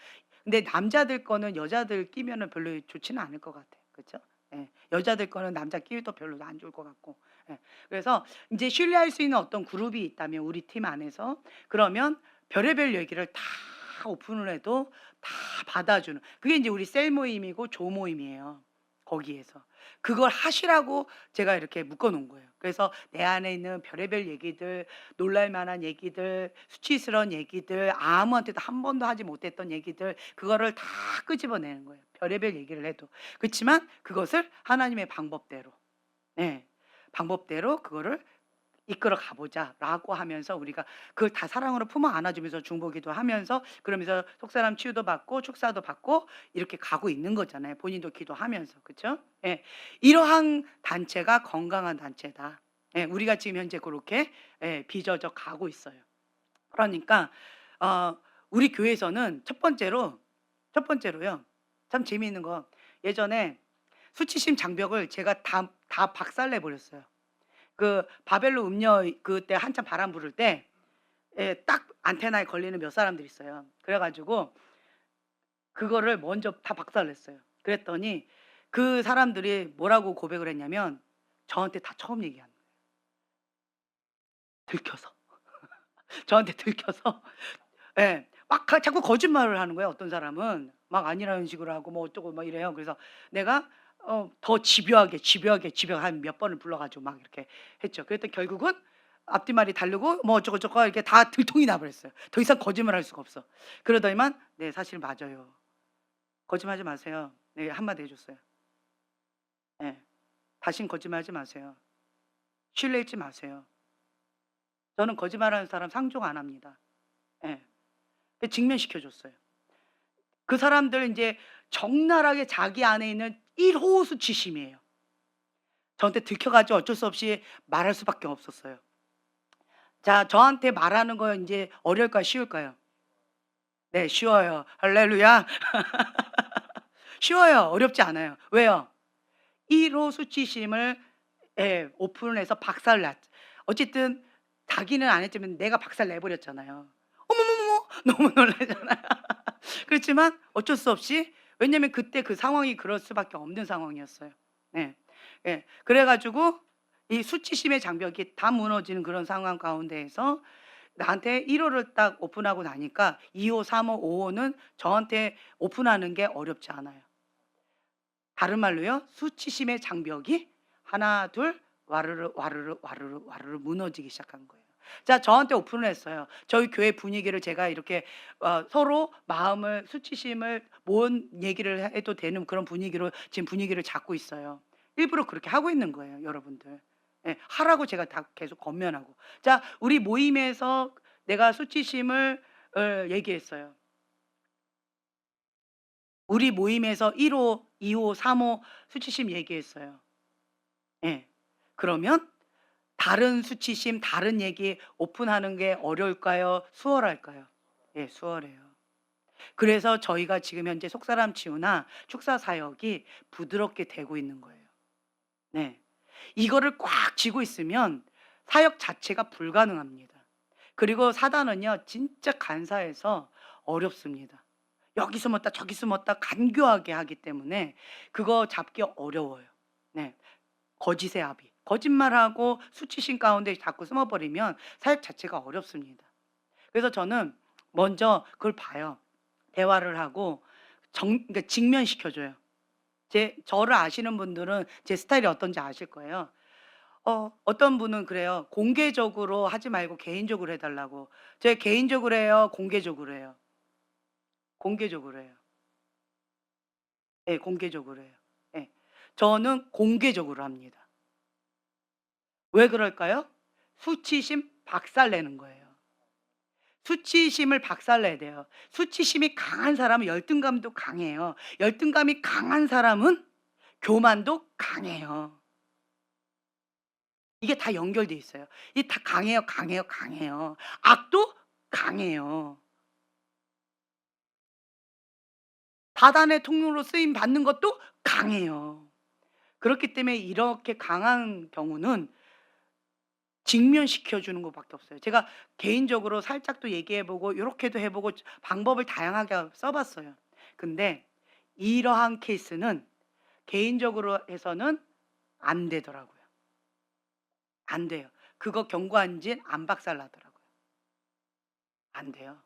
[SPEAKER 1] 근데 남자들 거는 여자들 끼면은 별로 좋지는 않을 것 같아요. 그렇죠? 예. 여자들 거는 남자 끼도 별로 안 좋을 것 같고. 예. 그래서 인제 신뢰할 수 있는 어떤 그룹이 있다면 우리 팀 안에서 그러면 별의별 얘기를 다 오픈을 해도 다 받아주는 그게 인제 우리 셀 모임이고 조 모임이에요. 거기에서. 그걸 하시라고 제가 이렇게 묶어 놓은 거예요. 그래서 내 안에 있는 별의별 얘기들, 놀랄 만한 얘기들, 수치스러운 얘기들, 아무한테도 한 번도 하지 못했던 얘기들 그거를 다 끄집어내는 거예요. 별의별 얘기를 해도. 그렇지만 그것을 하나님의 방법대로 방법대로 그거를 이끌어 가보자라고 하면서 우리가 그걸 다 사랑으로 품어 안아주면서 중보기도 하면서 그러면서 속사람 치유도 받고 축사도 받고 이렇게 가고 있는 거잖아요. 본인도 기도하면서 그렇죠? 예, 이러한 단체가 건강한 단체다. 예, 우리가 지금 현재 그렇게 빚어져 가고 있어요. 그러니까 우리 교회에서는 첫 번째로요. 참 재미있는 거 예전에 수치심 장벽을 제가 다 박살내 버렸어요. 그 바벨로 음녀 그때 한참 바람 부를 때 딱 안테나에 걸리는 몇 사람들이 있어요. 그래 가지고 그거를 먼저 다 박살냈어요. 그랬더니 그 사람들이 뭐라고 고백을 했냐면 저한테 다 처음 얘기하는 거예요. 들켜서. 저한테 들켜서 예. 막 자꾸 거짓말을 하는 거예요 어떤 사람은. 막 아니라는 식으로 하고 뭐 어쩌고 막 이래요. 그래서 내가 더 집요하게 한 몇 번을 불러 가지고 막 이렇게 했죠. 그랬더니 결국은 앞뒤말이 다르고 뭐 어쩌고 저쩌고 이렇게 다 들통이 나 버렸어요. 더 이상 거짓말할 수가 없어. 그러더니만 "네 사실 맞아요. 거짓말하지 마세요." 네 한마디 해 줬어요. 예. "다신 거짓말하지 마세요. 신뢰 잊지 마세요. 저는 거짓말하는 사람 상종 안 합니다." 예. 그 직면시켜 줬어요. 그 사람들 인제 적나라하게 자기 안에 있는 1호 수치심이에요. 저한테 들켜 가지고 어쩔 수 없이 말할 수밖에 없었어요. 자 저한테 말하는 거 인제 어려울까요 쉬울까요? 네, 쉬워요. 할렐루야. 쉬워요. 어렵지 않아요. 왜요? 1호 수치심을 오픈해서 박살 났 어쨌든 자기는 안 했지만 내가 박살 내 버렸잖아요. 어머머머머 너무 놀라잖아요. 그렇지만 어쩔 수 없이 왜냐면 그때 그 상황이 그럴 수밖에 없는 상황이었어요. 네. 예. 그래 가지고 이 수치심의 장벽이 다 무너지는 그런 상황 가운데에서 나한테 1 호를 딱 오픈하고 나니까 2 호, 3 호, 5 호는 저한테 오픈하는 게 어렵지 않아요. 다른 말로요. 수치심의 장벽이 하나 둘 와르르 와르르 와르르 와르르 무너지기 시작한 거예요. 자, 저한테 오픈을 했어요. 저희 교회 분위기를 제가 이렇게 서로 마음을 수치심을 뭔 얘기를 해도 되는 그런 분위기로 지금 분위기를 잡고 있어요. 일부러 그렇게 하고 있는 거예요, 여러분들. 예, 하라고 제가 다 계속 권면하고. 자, 우리 모임에서 내가 수치심을 얘기했어요. 우리 모임에서 1 호, 2 호, 3호 수치심 얘기했어요. 예. 그러면 다른 수치심, 다른 얘기 오픈하는 게 어려울까요? 수월할까요? 예, 수월해요. 그래서 저희가 지금 현재 속사람 치유나 축사 사역이 부드럽게 되고 있는 거예요. 네. 이거를 꽉 쥐고 있으면 사역 자체가 불가능합니다. 그리고 사단은요, 진짜 간사해서 어렵습니다. 여기 숨었다 저기 숨었다 간교하게 하기 때문에 그거 잡기 어려워요. 네. 거짓의 아비. 거짓말하고 수치심 가운데 자꾸 숨어버리면 사역 자체가 어렵습니다. 그래서 저는 먼저 그걸 봐요. 대화를 하고 그러니까 직면시켜 줘요. 저를 아시는 분들은 제 스타일이 어떤지 아실 거예요. 어떤 분은 그래요. 공개적으로 하지 말고 개인적으로 해 달라고. 제가 개인적으로 해요, 공개적으로 해요? 공개적으로 해요. 예, 공개적으로 해요. 예. 저는 공개적으로 합니다. 왜 그럴까요? 수치심 박살내는 거예요. 수치심을 박살내야 돼요. 수치심이 강한 사람은 열등감도 강해요. 열등감이 강한 사람은 교만도 강해요. 이게 다 연결돼 있어요. 이게 다 강해요, 강해요, 강해요. 악도 강해요. 다단의 통로로 쓰임 받는 것도 강해요. 그렇기 때문에 이렇게 강한 경우는 직면시켜 주는 것밖에 없어요. 제가 개인적으로 살짝 또 얘기해 보고 요렇게도 해 보고 방법을 다양하게 써 봤어요. 근데 이러한 케이스는 개인적으로 해서는 안 되더라고요. 안 돼요. 그거 경고한 진 안 박살 나더라고요. 안 돼요.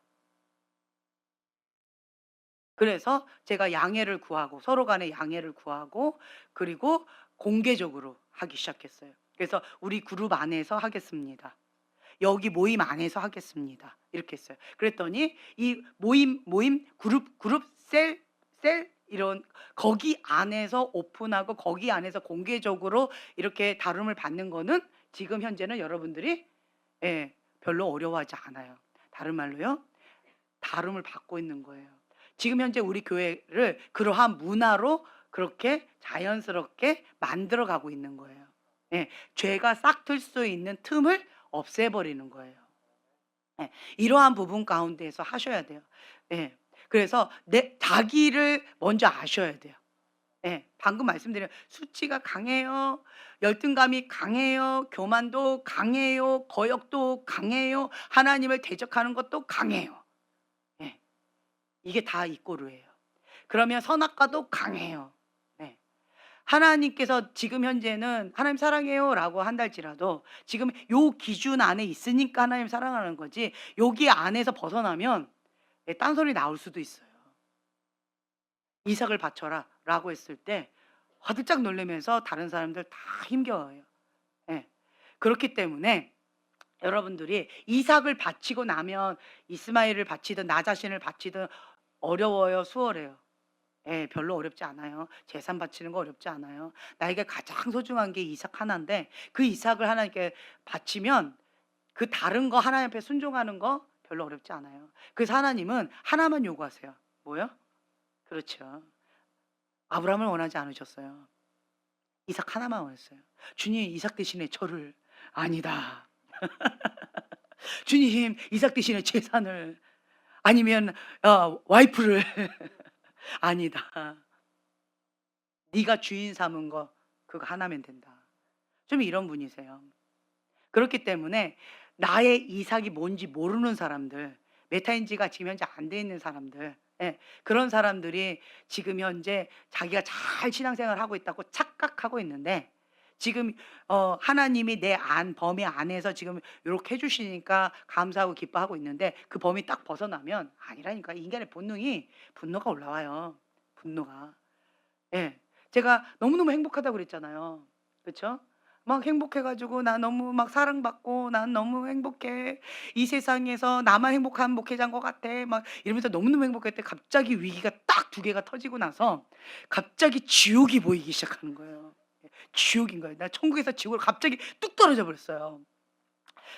[SPEAKER 1] 그래서 제가 양해를 구하고 서로 간에 양해를 구하고 그리고 공개적으로 하기 시작했어요. 그래서 "우리 그룹 안에서 하겠습니다. 여기 모임 안에서 하겠습니다." 이렇게 했어요. 그랬더니 이 모임 그룹 셀 이런 거기 안에서 오픈하고 거기 안에서 공개적으로 이렇게 다룸을 받는 거는 지금 현재는 여러분들이 예, 별로 어려워하지 않아요. 다른 말로요. 다름을 받고 있는 거예요. 지금 현재 우리 교회를 그러한 문화로 그렇게 자연스럽게 만들어 가고 있는 거예요. 예. 죄가 싹틀 수 있는 틈을 없애버리는 거예요. 예. 이러한 부분 가운데에서 하셔야 돼요. 예. 그래서 내 자기를 먼저 아셔야 돼요. 예. 방금 말씀드린 수치가 강해요. 열등감이 강해요. 교만도 강해요. 거역도 강해요. 하나님을 대적하는 것도 강해요. 예. 이게 다 이꼬르예요. 그러면 선악과도 강해요. 네. 하나님께서 지금 현재는 "하나님 사랑해요."라고 한달지라도 지금 요 기준 안에 있으니까 하나님 사랑하는 거지 여기 안에서 벗어나면 예, 딴소리 나올 수도 있어요. "이삭을 바쳐라."라고 했을 때 화들짝 놀라면서 다른 사람들 다 힘겨워요. 예. 그렇기 때문에 여러분들이 이삭을 바치고 나면 이스마엘을 바치든 나 자신을 바치든 어려워요, 수월해요? 예, 별로 어렵지 않아요. 재산 바치는 거 어렵지 않아요. 나에게 가장 소중한 게 이삭 하나인데 그 이삭을 하나님께 바치면 그 다른 거 하나님 앞에 순종하는 거 별로 어렵지 않아요. 그래서 하나님은 하나만 요구하세요. 뭐요? 그렇죠. 아브라함을 원하지 않으셨어요. 이삭 하나만 원했어요. 주님, 이삭 대신에 저를 아니다. 주님, 이삭 대신에 재산을 아니면 와이프를 아니다. 네가 주인 삼은 거 그거 하나면 된다. 좀 이런 분이세요. 그렇기 때문에 나의 이삭이 뭔지 모르는 사람들, 메타인지가 지금 현재 안 돼 있는 사람들, 예, 그런 사람들이 지금 현재 자기가 잘 신앙생활을 하고 있다고 착각하고 있는데, 지금 하나님이 내 범위 안에서 지금 요렇게 해 주시니까 감사하고 기뻐하고 있는데, 그 범위 딱 벗어나면 아니라니까. 인간의 본능이 분노가 올라와요. 분노가. 예. 제가 너무너무 행복하다고 그랬잖아요. 그쵸? 막 행복해 가지고 '나 너무 막 사랑받고 난 너무 행복해. 이 세상에서 나만 행복한 목회자인 것 같아.' 막 이러면서 너무너무 행복했는데, 갑자기 위기가 딱 두 개가 터지고 나서 갑자기 지옥이 보이기 시작하는 거예요. 예. 지옥인 거예요. 나 천국에서 지옥으로 갑자기 뚝 떨어져 버렸어요.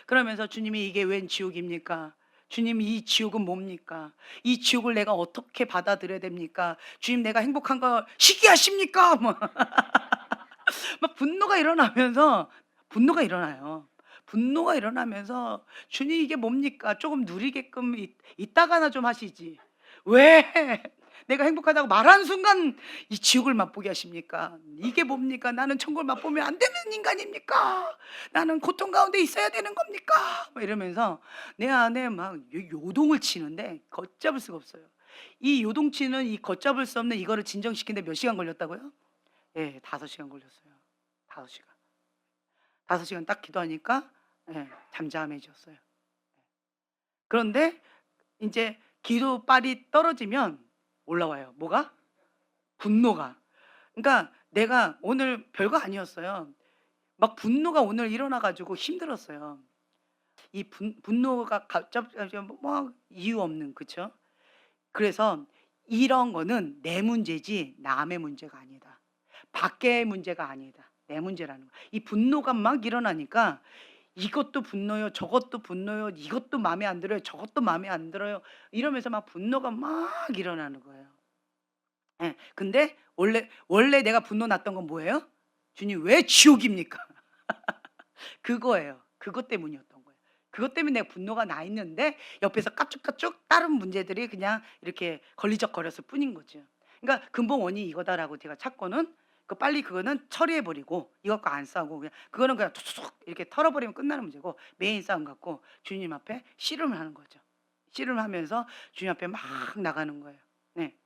[SPEAKER 1] 그러면서 "주님이 이게 웬 지옥입니까? 주님 이 지옥은 뭡니까? 이 지옥을 내가 어떻게 받아들여야 됩니까? 주님 내가 행복한 거 시기하십니까?" 막 분노가 일어나요. 분노가 일어나면서 "주님 이게 뭡니까? 조금 누리게끔 이따가나 좀 하시지. 왜 내가 행복하다고 말하는 순간 이 지옥을 맛보게 하십니까? 이게 뭡니까? 나는 천국을 맛보면 안 되는 인간입니까? 나는 고통 가운데 있어야 되는 겁니까?" 막 이러면서 내 안에 막 요동을 치는데 걷잡을 수가 없어요. 이 요동치는 이 걷잡을 수 없는 이거를 진정시키는데 몇 시간 걸렸다고요? 예. 5시간 걸렸어요. 5시간. 5시간 딱 기도하니까 예 잠잠해졌어요. 그런데 인제 기도빨이 떨어지면 올라와요. 뭐가? 분노가. 그러니까 내가 오늘 별거 아니었어요. 막 분노가 오늘 일어나 가지고 힘들었어요. 이 분노가 갑작스레 뭐 이유 없는, 그쵸? 그래서 이런 거는 내 문제지 남의 문제가 아니다. 밖의 문제가 아니다. 내 문제라는 거. 이 분노가 막 일어나니까 이것도 분노요, 저것도 분노요, 이것도 마음에 안 들어요, 저것도 마음에 안 들어요. 이러면서 막 분노가 막 일어나는 거예요. 예. 근데 원래 내가 분노 났던 건 뭐예요? '주님 왜 지옥입니까?' 그거예요. 그것 때문이었던 거예요. 그것 때문에 내가 분노가 나 있는데 옆에서 까쭉까쭉 다른 문제들이 그냥 이렇게 걸리적거렸을 뿐인 거죠. 그러니까 '근본 원인이 이거다.'라고 제가 찾고는 빨리 그거는 처리해 버리고 이것과 안 싸우고 그냥 그거는 그냥 툭툭 이렇게 털어 버리면 끝나는 문제고, 메인 싸움 갖고 주님 앞에 씨름을 하는 거죠. 씨름을 하면서 주님 앞에 막 나가는 거예요. 네.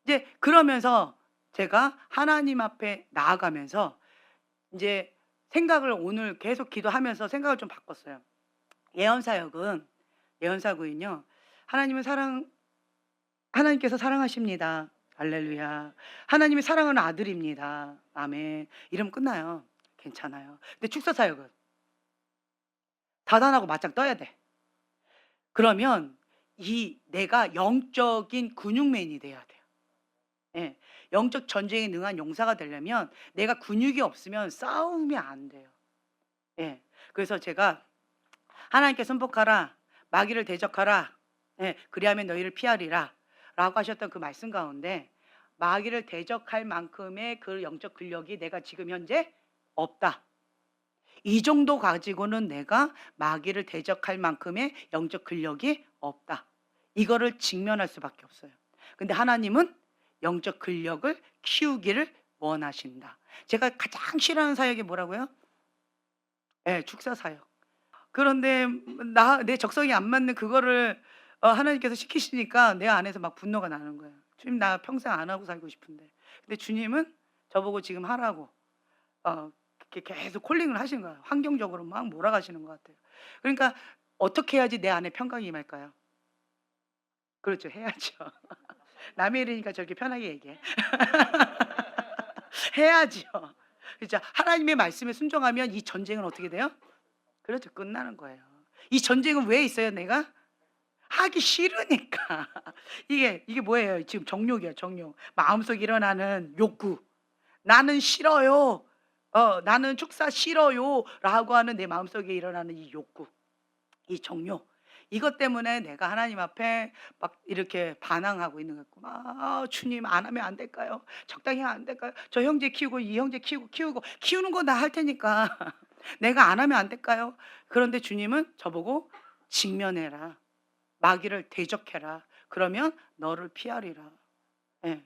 [SPEAKER 1] 이제 그러면서 제가 하나님 앞에 나아가면서 인제 생각을 오늘 계속 기도하면서 생각을 좀 바꿨어요. 예언 사역은 예언 사역은요. 하나님은 하나님께서 사랑하십니다. 할렐루야. 하나님이 사랑하는 아들입니다. 아멘. 이러면 끝나요. 괜찮아요. 근데 축사 사역은 다단하고 맞짱 떠야 돼. 그러면 내가 영적인 근육맨이 돼야 돼요. 예. 영적 전쟁에 능한 용사가 되려면 내가 근육이 없으면 싸우면 안 돼요. 예. 그래서 제가 "하나님께 순복하라. 마귀를 대적하라. 예. 그리하면 너희를 피하리라." 라고 하셨던 그 말씀 가운데 마귀를 대적할 만큼의 그 영적 근력이 내가 지금 현재 없다. 이 정도 가지고는 내가 마귀를 대적할 만큼의 영적 근력이 없다. 이거를 직면할 수밖에 없어요. 근데 하나님은 영적 근력을 키우기를 원하신다. 제가 가장 싫어하는 사역이 뭐라고요? 예, 축사 사역. 그런데 내 적성에 안 맞는 그거를 하나님께서 시키시니까 내 안에서 막 분노가 나는 거예요. 주님 나 평생 안 하고 살고 싶은데. 근데 주님은 저보고 지금 하라고 이렇게 계속 콜링을 하시는 거예요. 환경적으로 막 몰아가시는 것 같아요. 그러니까 어떻게 해야지 내 안에 평강이 임할까요? 그렇죠. 해야죠. 남의 일이니까 저렇게 편하게 얘기해. 해야죠. 그죠. 하나님의 말씀에 순종하면 이 전쟁은 어떻게 돼요? 그렇죠. 끝나는 거예요. 이 전쟁은 왜 있어요, 내가? 하기 싫으니까. 이게 뭐예요? 지금 정욕이야, 정욕. 마음속에 일어나는 욕구. '나는 싫어요. 나는 축사 싫어요.'라고 하는 내 마음속에 일어나는 이 욕구, 이 정욕. 이것 때문에 내가 하나님 앞에 막 이렇게 반항하고 있는 것 같고 막 주님 안 하면 안 될까요? 적당히 하면 안 될까요? 저 형제 키우고 이 형제 키우고 키우는 거 나 할 테니까 내가 안 하면 안 될까요?" 그런데 주님은 저보고 "직면해라. 마귀를 대적해라. 그러면 너를 피하리라. 예.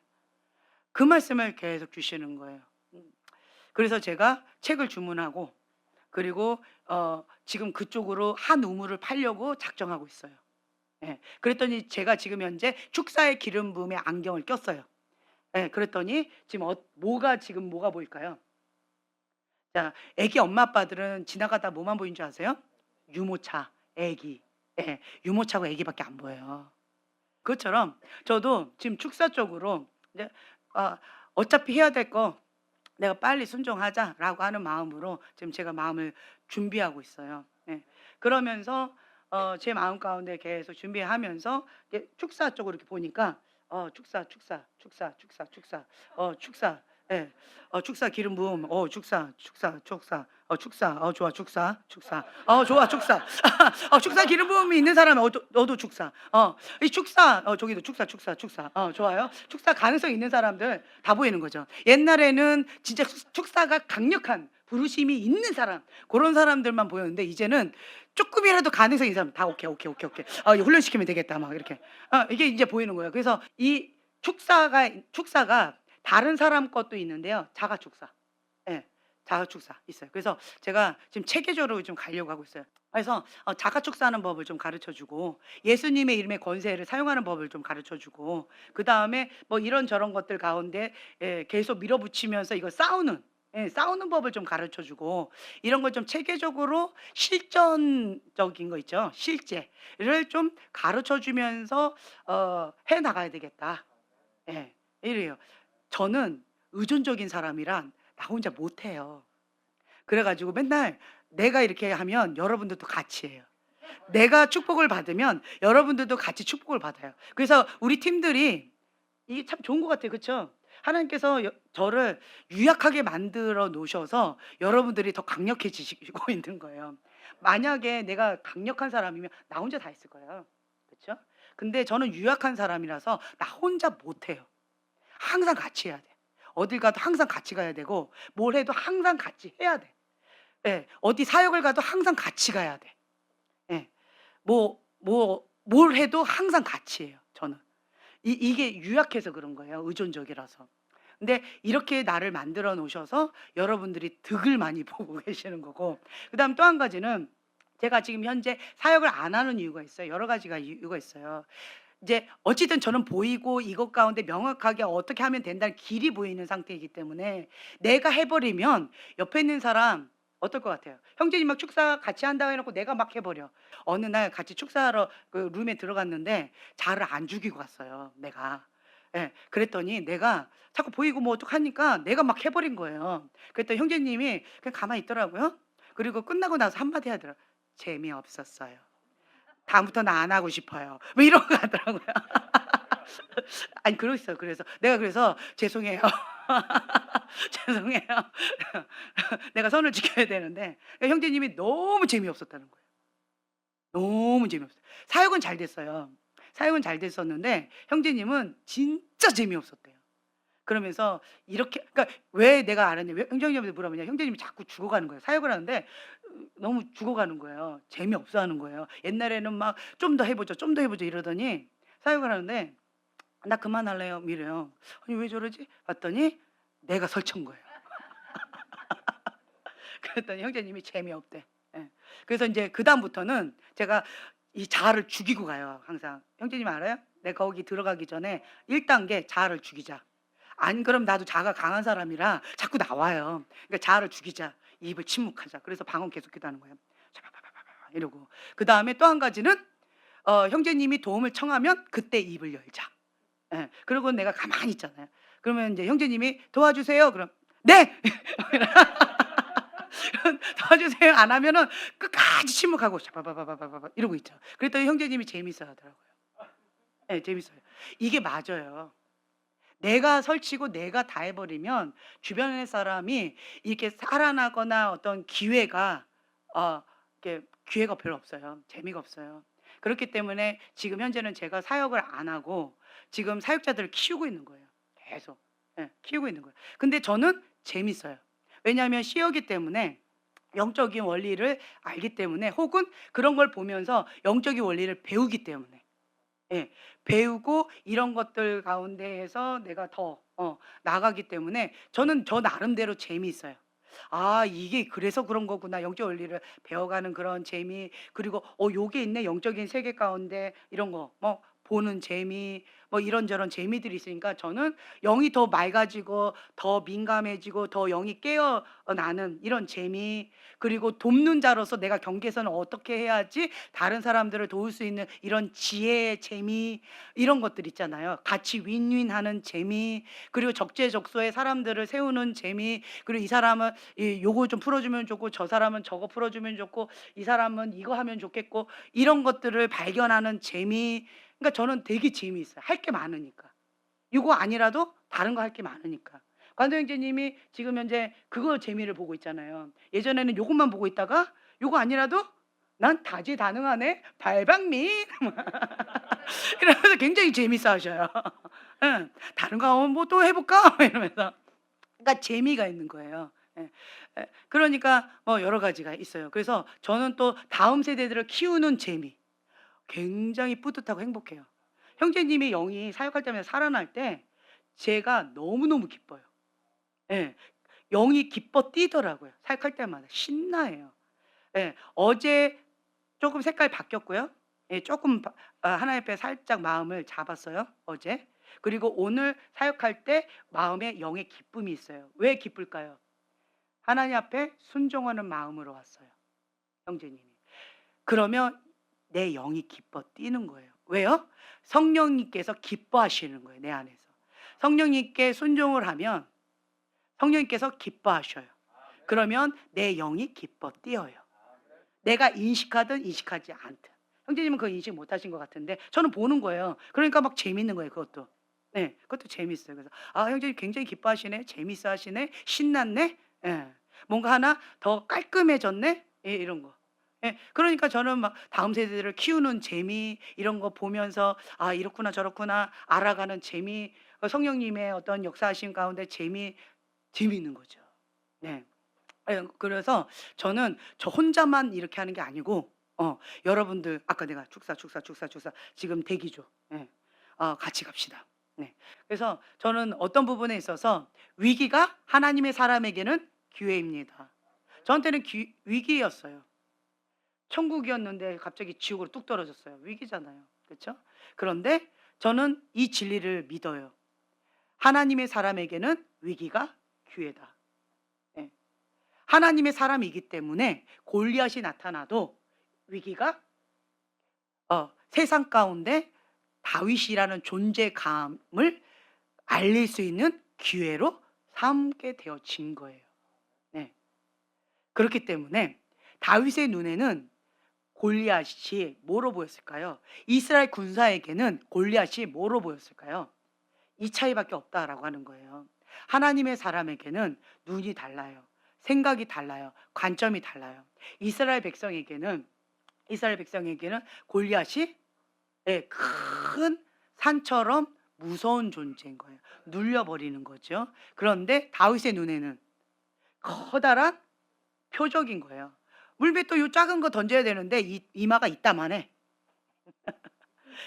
[SPEAKER 1] 그 말씀을 계속 주시는 거예요. 그래서 제가 책을 주문하고 그리고 지금 그쪽으로 한 우물을 팔려고 작정하고 있어요. 예. 그랬더니 제가 지금 현재 축사의 기름 부음에 안경을 꼈어요. 예. 그랬더니 지금 뭐가 보일까요? 자, 애기 엄마 아빠들은 지나가다 뭐만 보이는 줄 아세요? 유모차, 애기. 예. 유모차고 애기밖에 안 보여요. 그것처럼 저도 지금 축사 쪽으로 이제 어차피 해야 될 거 내가 빨리 순종하자라고 하는 마음으로 지금 제가 마음을 준비하고 있어요. 예. 그러면서 제 마음 가운데 계속 준비하면서 이제 축사 쪽으로 이렇게 보니까 축사. 예. 축사 기름 부음. 축사. 좋아 축사. 좋아 축사. 축사 기름 부음이 있는 사람은 너도 축사. 이 축사 저기도 축사. 좋아요. 축사 가능성 있는 사람들 다 보이는 거죠. 옛날에는 진짜 축사가 강력한 부르심이 있는 사람 그런 사람들만 보였는데 이제는 조금이라도 가능성이 있는 사람 다 오케이. 이거 훈련시키면 되겠다 막 이렇게 이게 이제 보이는 거예요. 그래서 이 축사가 다른 사람 것도 있는데요. 자가 축사. 예. 자가 축사 있어요. 그래서 제가 지금 체계적으로 좀 가려고 하고 있어요. 그래서 자가 축사하는 법을 좀 가르쳐 주고 예수님의 이름의 권세를 사용하는 법을 좀 가르쳐 주고 그다음에 뭐 이런저런 것들 가운데 계속 밀어붙이면서 이거 싸우는 법을 좀 가르쳐 주고 이런 걸 좀 체계적으로 실전적인 거 있죠. 실제를 좀 가르쳐 주면서 해 나가야 되겠다. 예. 이래요. 저는 의존적인 사람이란 나 혼자 못 해요. 그래 가지고 맨날 내가 이렇게 하면 여러분들도 같이 해요. 내가 축복을 받으면 여러분들도 같이 축복을 받아요. 그래서 우리 팀들이 이게 참 좋은 것 같아요. 그쵸? 하나님께서 저를 유약하게 만들어 놓으셔서 여러분들이 더 강력해지시고 있는 거예요. 만약에 내가 강력한 사람이면 나 혼자 다 했을 거예요. 그쵸? 근데 저는 유약한 사람이라서 나 혼자 못 해요. 항상 같이 해야 돼. 어딜 가도 항상 같이 가야 되고 뭘 해도 항상 같이 해야 돼. 예. 어디 사역을 가도 항상 같이 가야 돼. 예. 뭘 해도 항상 같이 해요, 저는. 이게 유약해서 그런 거예요. 의존적이라서. 근데 이렇게 나를 만들어 놓으셔서 여러분들이 득을 많이 보고 계시는 거고. 그다음 또 한 가지는 제가 지금 현재 사역을 안 하는 이유가 있어요. 여러 가지가 이유가 있어요. 이제 어쨌든 저는 보이고 이것 가운데 명확하게 어떻게 하면 된다는 길이 보이는 상태이기 때문에 내가 해 버리면 옆에 있는 사람 어떨 것 같아요? 형제님 막 축사 같이 한다고 해 놓고 내가 막 해 버려. 어느 날 같이 축사하러 그 룸에 들어갔는데 자를 안 죽이고 갔어요, 내가. 예. 그랬더니 내가 자꾸 보이고 뭐 어떡하니까 내가 막 해 버린 거예요. 그랬더니 형제님이 그냥 가만히 있더라고요. 그리고 끝나고 나서 한마디 하더라고요. "재미없었어요. 다음부터 나 안 하고 싶어요." 뭐 이러고 가더라고요. 아니 그랬어요. 그래서 "죄송해요. 죄송해요. 내가 선을 지켜야 되는데." 형제님이 너무 재미없었다는 거예요. 너무 재미없어요. 사역은 잘 됐어요. 사역은 잘 됐었는데 형제님은 진짜 재미없었대요. 그러면서 이렇게 그러니까 왜 내가 알았냐 왜 형제님한테 물어보냐 형제님이 자꾸 죽어가는 거예요. 사역을 하는데 너무 죽어가는 거예요. 재미없어 하는 거예요. 옛날에는 막 "좀 더 해 보죠. 좀 더 해 보죠." 이러더니 사역을 하는데 "나 그만할래요." 이래요. 아니 왜 저러지? 봤더니 내가 설친 거예요. 그랬더니 형제님이 재미없대. 예. 그래서 인제 그다음부터는 제가 이 자아를 죽이고 가요 항상. 형제님 알아요? 내가 거기 들어가기 전에 1 단계 자아를 죽이자. 안 그럼 나도 자아가 강한 사람이라 자꾸 나와요. 그러니까 자아를 죽이자. 입을 침묵하자. 그래서 방언 계속 기도하는 거예요. 샤바바바바바 이러고. 그다음에 또 한 가지는 형제님이 도움을 청하면 그때 입을 열자. 예. 그리고 내가 가만히 있잖아요. 그러면 인제 형제님이 "도와주세요." 그럼 "네." 도와주세요 안 하면은 끝까지 침묵하고 샤바바바바바바 이러고 있죠. 그랬더니 형제님이 재밌어 하더라고요. 예 재밌어요. 이게 맞아요. 내가 설치고 내가 다 해 버리면 주변의 사람이 이렇게 살아나거나 어떤 기회가 이렇게 기회가 별로 없어요. 재미가 없어요. 그렇기 때문에 지금 현재는 제가 사역을 안 하고 지금 사역자들을 키우고 있는 거예요. 계속. 예 키우고 있는 거예요. 근데 저는 재밌어요. 왜냐하면 씨였기 때문에 영적인 원리를 알기 때문에 혹은 그런 걸 보면서 영적인 원리를 배우기 때문에 예. 배우고 이런 것들 가운데에서 내가 더 나가기 때문에 저는 저 나름대로 재미있어요. '아 이게 그래서 그런 거구나.' 영적 원리를 배워가는 그런 재미, 그리고 '요게 있네. 영적인 세계 가운데.' 이런 거 뭐 보는 재미, 뭐 이런저런 재미들이 있으니까 저는 영이 더 맑아지고 더 민감해지고 더 영이 깨어나는 이런 재미, 그리고 돕는 자로서 내가 경계선을 어떻게 해야지 다른 사람들을 도울 수 있는 이런 지혜의 재미, 이런 것들 있잖아요. 같이 윈윈하는 재미, 그리고 적재적소에 사람들을 세우는 재미, 그리고 이 사람은 요거 좀 풀어주면 좋고 저 사람은 저거 풀어주면 좋고 이 사람은 이거 하면 좋겠고, 이런 것들을 발견하는 재미. 그러니까 저는 되게 재미있어요. 할 게 많으니까. 이거 아니라도 다른 거 할 게 많으니까. 관도 형제님이 지금 현재 그거 재미를 보고 있잖아요. 예전에는 요것만 보고 있다가 요거 아니라도 '난 다재다능하네. 발방민.' 이러면서 굉장히 재밌어 하셔요. 예. "다른 거 한번 뭐 또 해 볼까?" 이러면서. 그러니까 재미가 있는 거예요. 예. 예. 그러니까 여러 가지가 있어요. 그래서 저는 또 다음 세대들을 키우는 재미, 굉장히 뿌듯하고 행복해요. 형제님의 영이 사역할 때마다 살아날 때 제가 너무너무 기뻐요. 예. 영이 기뻐 뛰더라고요. 사역할 때마다 신나해요. 예. 어제 쪼금 색깔이 바뀌었고요. 예, 쪼끔 하나님 앞에 살짝 마음을 잡았어요, 어제. 그리고 오늘 사역할 때 마음에 영의 기쁨이 있어요. 왜 기쁠까요? 하나님 앞에 순종하는 마음으로 왔어요, 형제님이. 그러면 내 영이 기뻐 뛰는 거예요. 왜요? 성령님께서 기뻐하시는 거예요, 내 안에서. 성령님께 순종을 하면 성령님께서 기뻐하셔요. 그러면 내 영이 기뻐 뛰어요. 내가 인식하든 인식하지 않든. 형제님은 그거 인식 못 하신 것 같은데 저는 보는 거예요. 그러니까 막 재밌는 거예요, 그것도. 네. 그것도 재밌어요. 그래서 '아 형제님 굉장히 기뻐하시네. 재밌어 하시네. 신났네.' 예. '뭔가 하나 더 깔끔해졌네.' 예, 이런 거. 예. 그러니까 저는 막 다음 세대들을 키우는 재미, 이런 거 보면서 '아 이렇구나 저렇구나.' 알아가는 재미, 성령님의 어떤 역사하심 가운데 재미있는 거죠. 네. 예, 그래서 저는 저 혼자만 이렇게 하는 게 아니고 여러분들 아까 내가 축사 지금 대기죠. 예. 같이 갑시다. 네. 그래서 저는 어떤 부분에 있어서 위기가 하나님의 사람에게는 기회입니다. 저한테는 위기였어요. 천국이었는데 갑자기 지옥으로 뚝 떨어졌어요. 위기잖아요. 그렇죠? 그런데 저는 이 진리를 믿어요. 하나님의 사람에게는 위기가 기회다. 예. 하나님의 사람이기 때문에 골리앗이 나타나도 위기가 세상 가운데 다윗이라는 존재감을 알릴 수 있는 기회로 삼게 되어진 거예요. 네. 그렇기 때문에 다윗의 눈에는 골리앗이 뭐로 보였을까요? 이스라엘 군사에게는 골리앗이 뭐로 보였을까요? 이 차이밖에 없다라고 하는 거예요. 하나님의 사람에게는 눈이 달라요. 생각이 달라요. 관점이 달라요. 이스라엘 백성에게는 이스라엘 백성에게는 골리앗이, 예, 큰 산처럼 무서운 존재인 거예요. 눌려버리는 거죠. 그런데 다윗의 눈에는 커다란 표적인 거예요. 물맷도 요 작은 거 던져야 되는데 이마가 이따만해.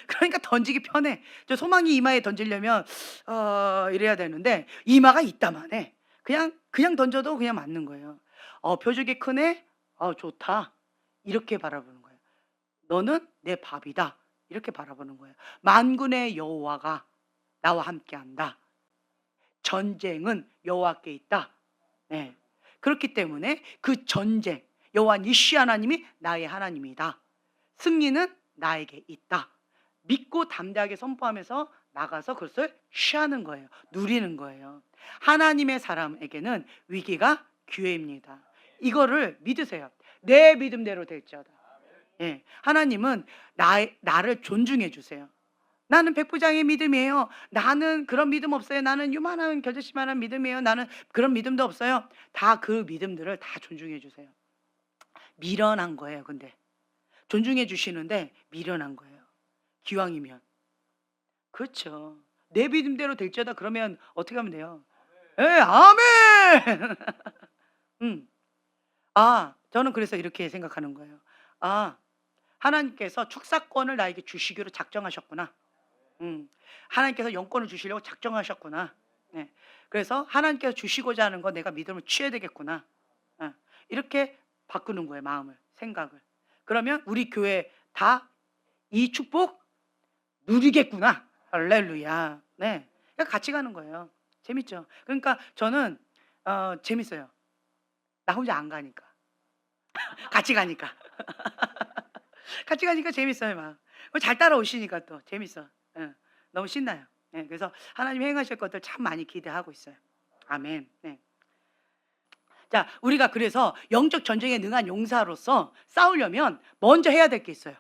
[SPEAKER 1] 그러니까 던지기 편해. 저 소망이 이마에 던지려면 이래야 되는데 이마가 이따만해. 그냥 던져도 그냥 맞는 거예요. 표적이 크네. 좋다. 이렇게 바라보는 거예요. 너는 내 밥이다. 이렇게 바라보는 거예요. 만군의 여호와가 나와 함께한다. 전쟁은 여호와께 있다. 네. 그렇기 때문에 그 전쟁, 여호와 니시 하나님이 나의 하나님이다. 승리는 나에게 있다. 믿고 담대하게 선포하면서 나가서 그것을 취하는 거예요. 누리는 거예요. 하나님의 사람에게는 위기가 기회입니다. 이거를 믿으세요. 내 믿음대로 될지어다. 예. 하나님은 나를 존중해 주세요. 나는 백부장의 믿음이에요. 나는 그런 믿음 없어요. 나는 요만한 겨자씨만한 믿음이에요. 나는 그런 믿음도 없어요. 다 그 믿음들을 다 존중해 주세요. 미련한 거예요, 근데. 존중해 주시는데 미련한 거예요. 기왕이면. 그렇죠. 내 믿음대로 될지어다 그러면 어떻게 하면 돼요? 예, 아멘. 음. 저는 그래서 이렇게 생각하는 거예요. 아, 하나님께서 축사권을 나에게 주시기로 작정하셨구나. 하나님께서 영권을 주시려고 작정하셨구나. 네. 그래서 하나님께서 주시고자 하는 거 내가 믿음을 취해야 되겠구나. 이렇게 바꾸는 거예요, 마음을, 생각을. 그러면 우리 교회 다 이 축복 누리겠구나. 할렐루야. 네. 그러니까 같이 가는 거예요. 재밌죠? 그러니까 저는 재밌어요. 나 혼자 안 가니까. 같이 가니까. 같이 가니까 재밌어요, 막. 잘 따라오시니까 또 재밌어. 예. 너무 신나요. 예. 그래서 하나님 행하실 것들 참 많이 기대하고 있어요. 아멘. 네. 자, 우리가 그래서 영적 전쟁에 능한 용사로서 싸우려면 먼저 해야 될 게 있어요.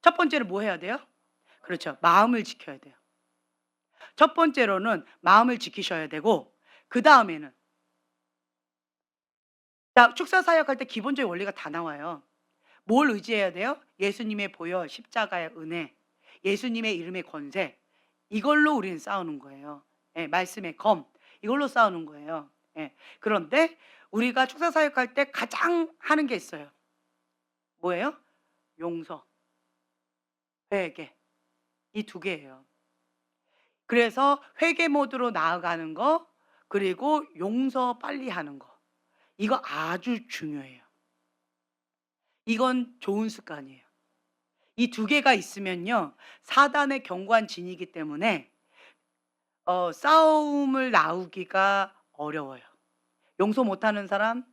[SPEAKER 1] 첫 번째로 뭐 해야 돼요? 그렇죠. 마음을 지켜야 돼요. 첫 번째로는 마음을 지키셔야 되고, 그 다음에는, 자, 축사 사역할 때 기본적인 원리가 다 나와요. 뭘 의지해야 돼요? 예수님의 보혈, 십자가의 은혜, 예수님의 이름의 권세. 이걸로 우리는 싸우는 거예요. 예, 말씀의 검. 이걸로 싸우는 거예요. 예. 그런데 우리가 축사 사역할 때 가장 하는 게 있어요. 뭐예요? 용서, 회개. 이 두 개예요. 그래서 회개 모드로 나아가는 거, 그리고 용서 빨리 하는 거. 이거 아주 중요해요. 이건 좋은 습관이에요. 이 두 개가 있으면요, 사단의 견고한 진이기 때문에 싸움을 나누기가 어려워요. 용서 못하는 사람,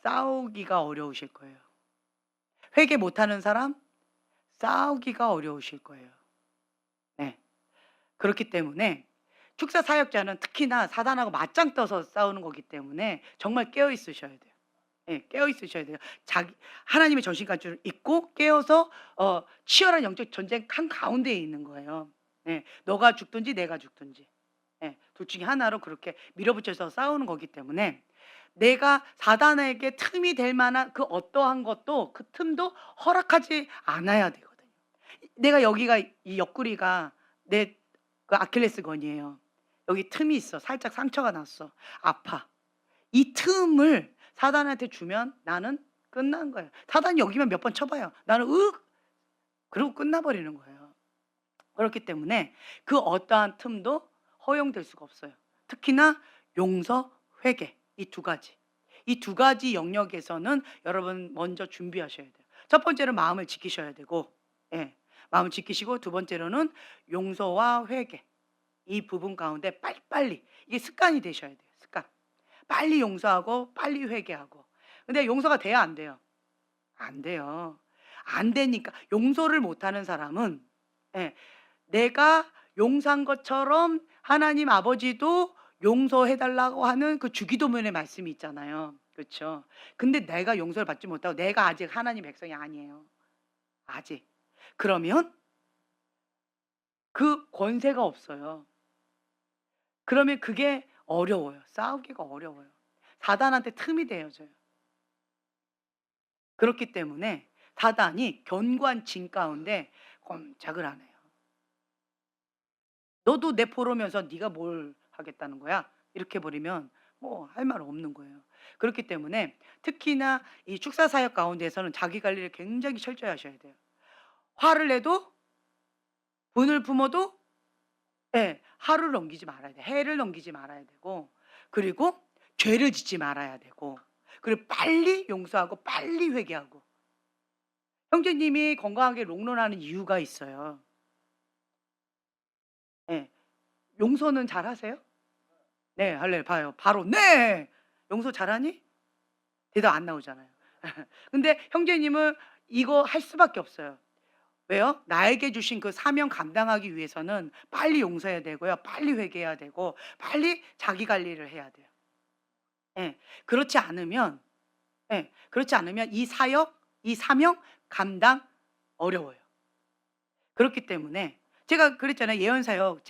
[SPEAKER 1] 싸우기가 어려우실 거예요. 회개 못하는 사람, 싸우기가 어려우실 거예요. 네. 그렇기 때문에 축사 사역자는 특히나 사단하고 맞짱 떠서 싸우는 거기 때문에 정말 깨어 있으셔야 돼요. 예, 깨어 있으셔야 돼요. 하나님의 전신갑주를 입고 깨어서 치열한 영적 전쟁 한 가운데에 있는 거예요. 예, 너가 죽든지 내가 죽든지. 예, 둘 중에 하나로 그렇게 밀어붙여서 싸우는 거기 때문에 내가 사단에게 틈이 될 만한 그 어떠한 것도, 그 틈도 허락하지 않아야 되거든요. 내가 여기가, 이 옆구리가 내 그 아킬레스건이에요. 여기 틈이 있어. 살짝 상처가 났어. 아파. 이 틈을 사단한테 주면 나는 끝난 거예요. 사단이 여기만 몇 번 쳐봐요. 나는 그리고 끝나버리는 거예요. 그렇기 때문에 그 어떠한 틈도 허용될 수가 없어요. 특히나 용서, 회개, 이 두 가지. 이 두 가지 영역에서는 여러분 먼저 준비하셔야 돼요. 첫 번째는 마음을 지키셔야 되고, 예, 마음을 지키시고, 두 번째로는 용서와 회개, 이 부분 가운데 빨리빨리, 이게 습관이 되셔야 돼요. 습관. 빨리 용서하고 빨리 회개하고. 근데 용서가 돼야 안 돼요? 안 돼요. 안 되니까 용서를 못하는 사람은, 예, 내가 용서한 것처럼 하나님 아버지도 용서해 달라고 하는 그 주기도문의 말씀이 있잖아요. 그렇죠? 근데 내가 용서를 받지 못하고 내가 아직 하나님 백성이 아니에요. 아직. 그러면 그 권세가 없어요. 그러면 그게 어려워요. 싸우기가 어려워요. 사단한테 틈이 되어져요. 그렇기 때문에 사단이 견고한 진 가운데 꼼짝을 안 해요. 너도 내 포로면서 네가 뭘 하겠다는 거야? 이렇게 버리면 뭐 할 말 없는 거예요. 그렇기 때문에 특히나 이 축사 사역 가운데서는 자기 관리를 굉장히 철저히 하셔야 돼요. 화를 내도, 분을 품어도, 예, 하루를 넘기지 말아야 돼. 해를 넘기지 말아야 되고, 그리고 죄를 짓지 말아야 되고, 그리고 빨리 용서하고 빨리 회개하고. 형제님이 건강하게 롱런하는 이유가 있어요. 예. 용서는 잘하세요? 네, 할래 봐요. 바로 네. 용서 잘하니? 대답 안 나오잖아요. 근데 형제님은 이거 할 수밖에 없어요. 왜요? 나에게 주신 그 사명 감당하기 위해서는 빨리 용서해야 되고요. 빨리 회개해야 되고, 빨리 자기 관리를 해야 돼요. 예. 그렇지 않으면, 예, 그렇지 않으면 이 사역, 이 사명 감당 어려워요. 그렇기 때문에 제가 그랬잖아요. 예언 사역,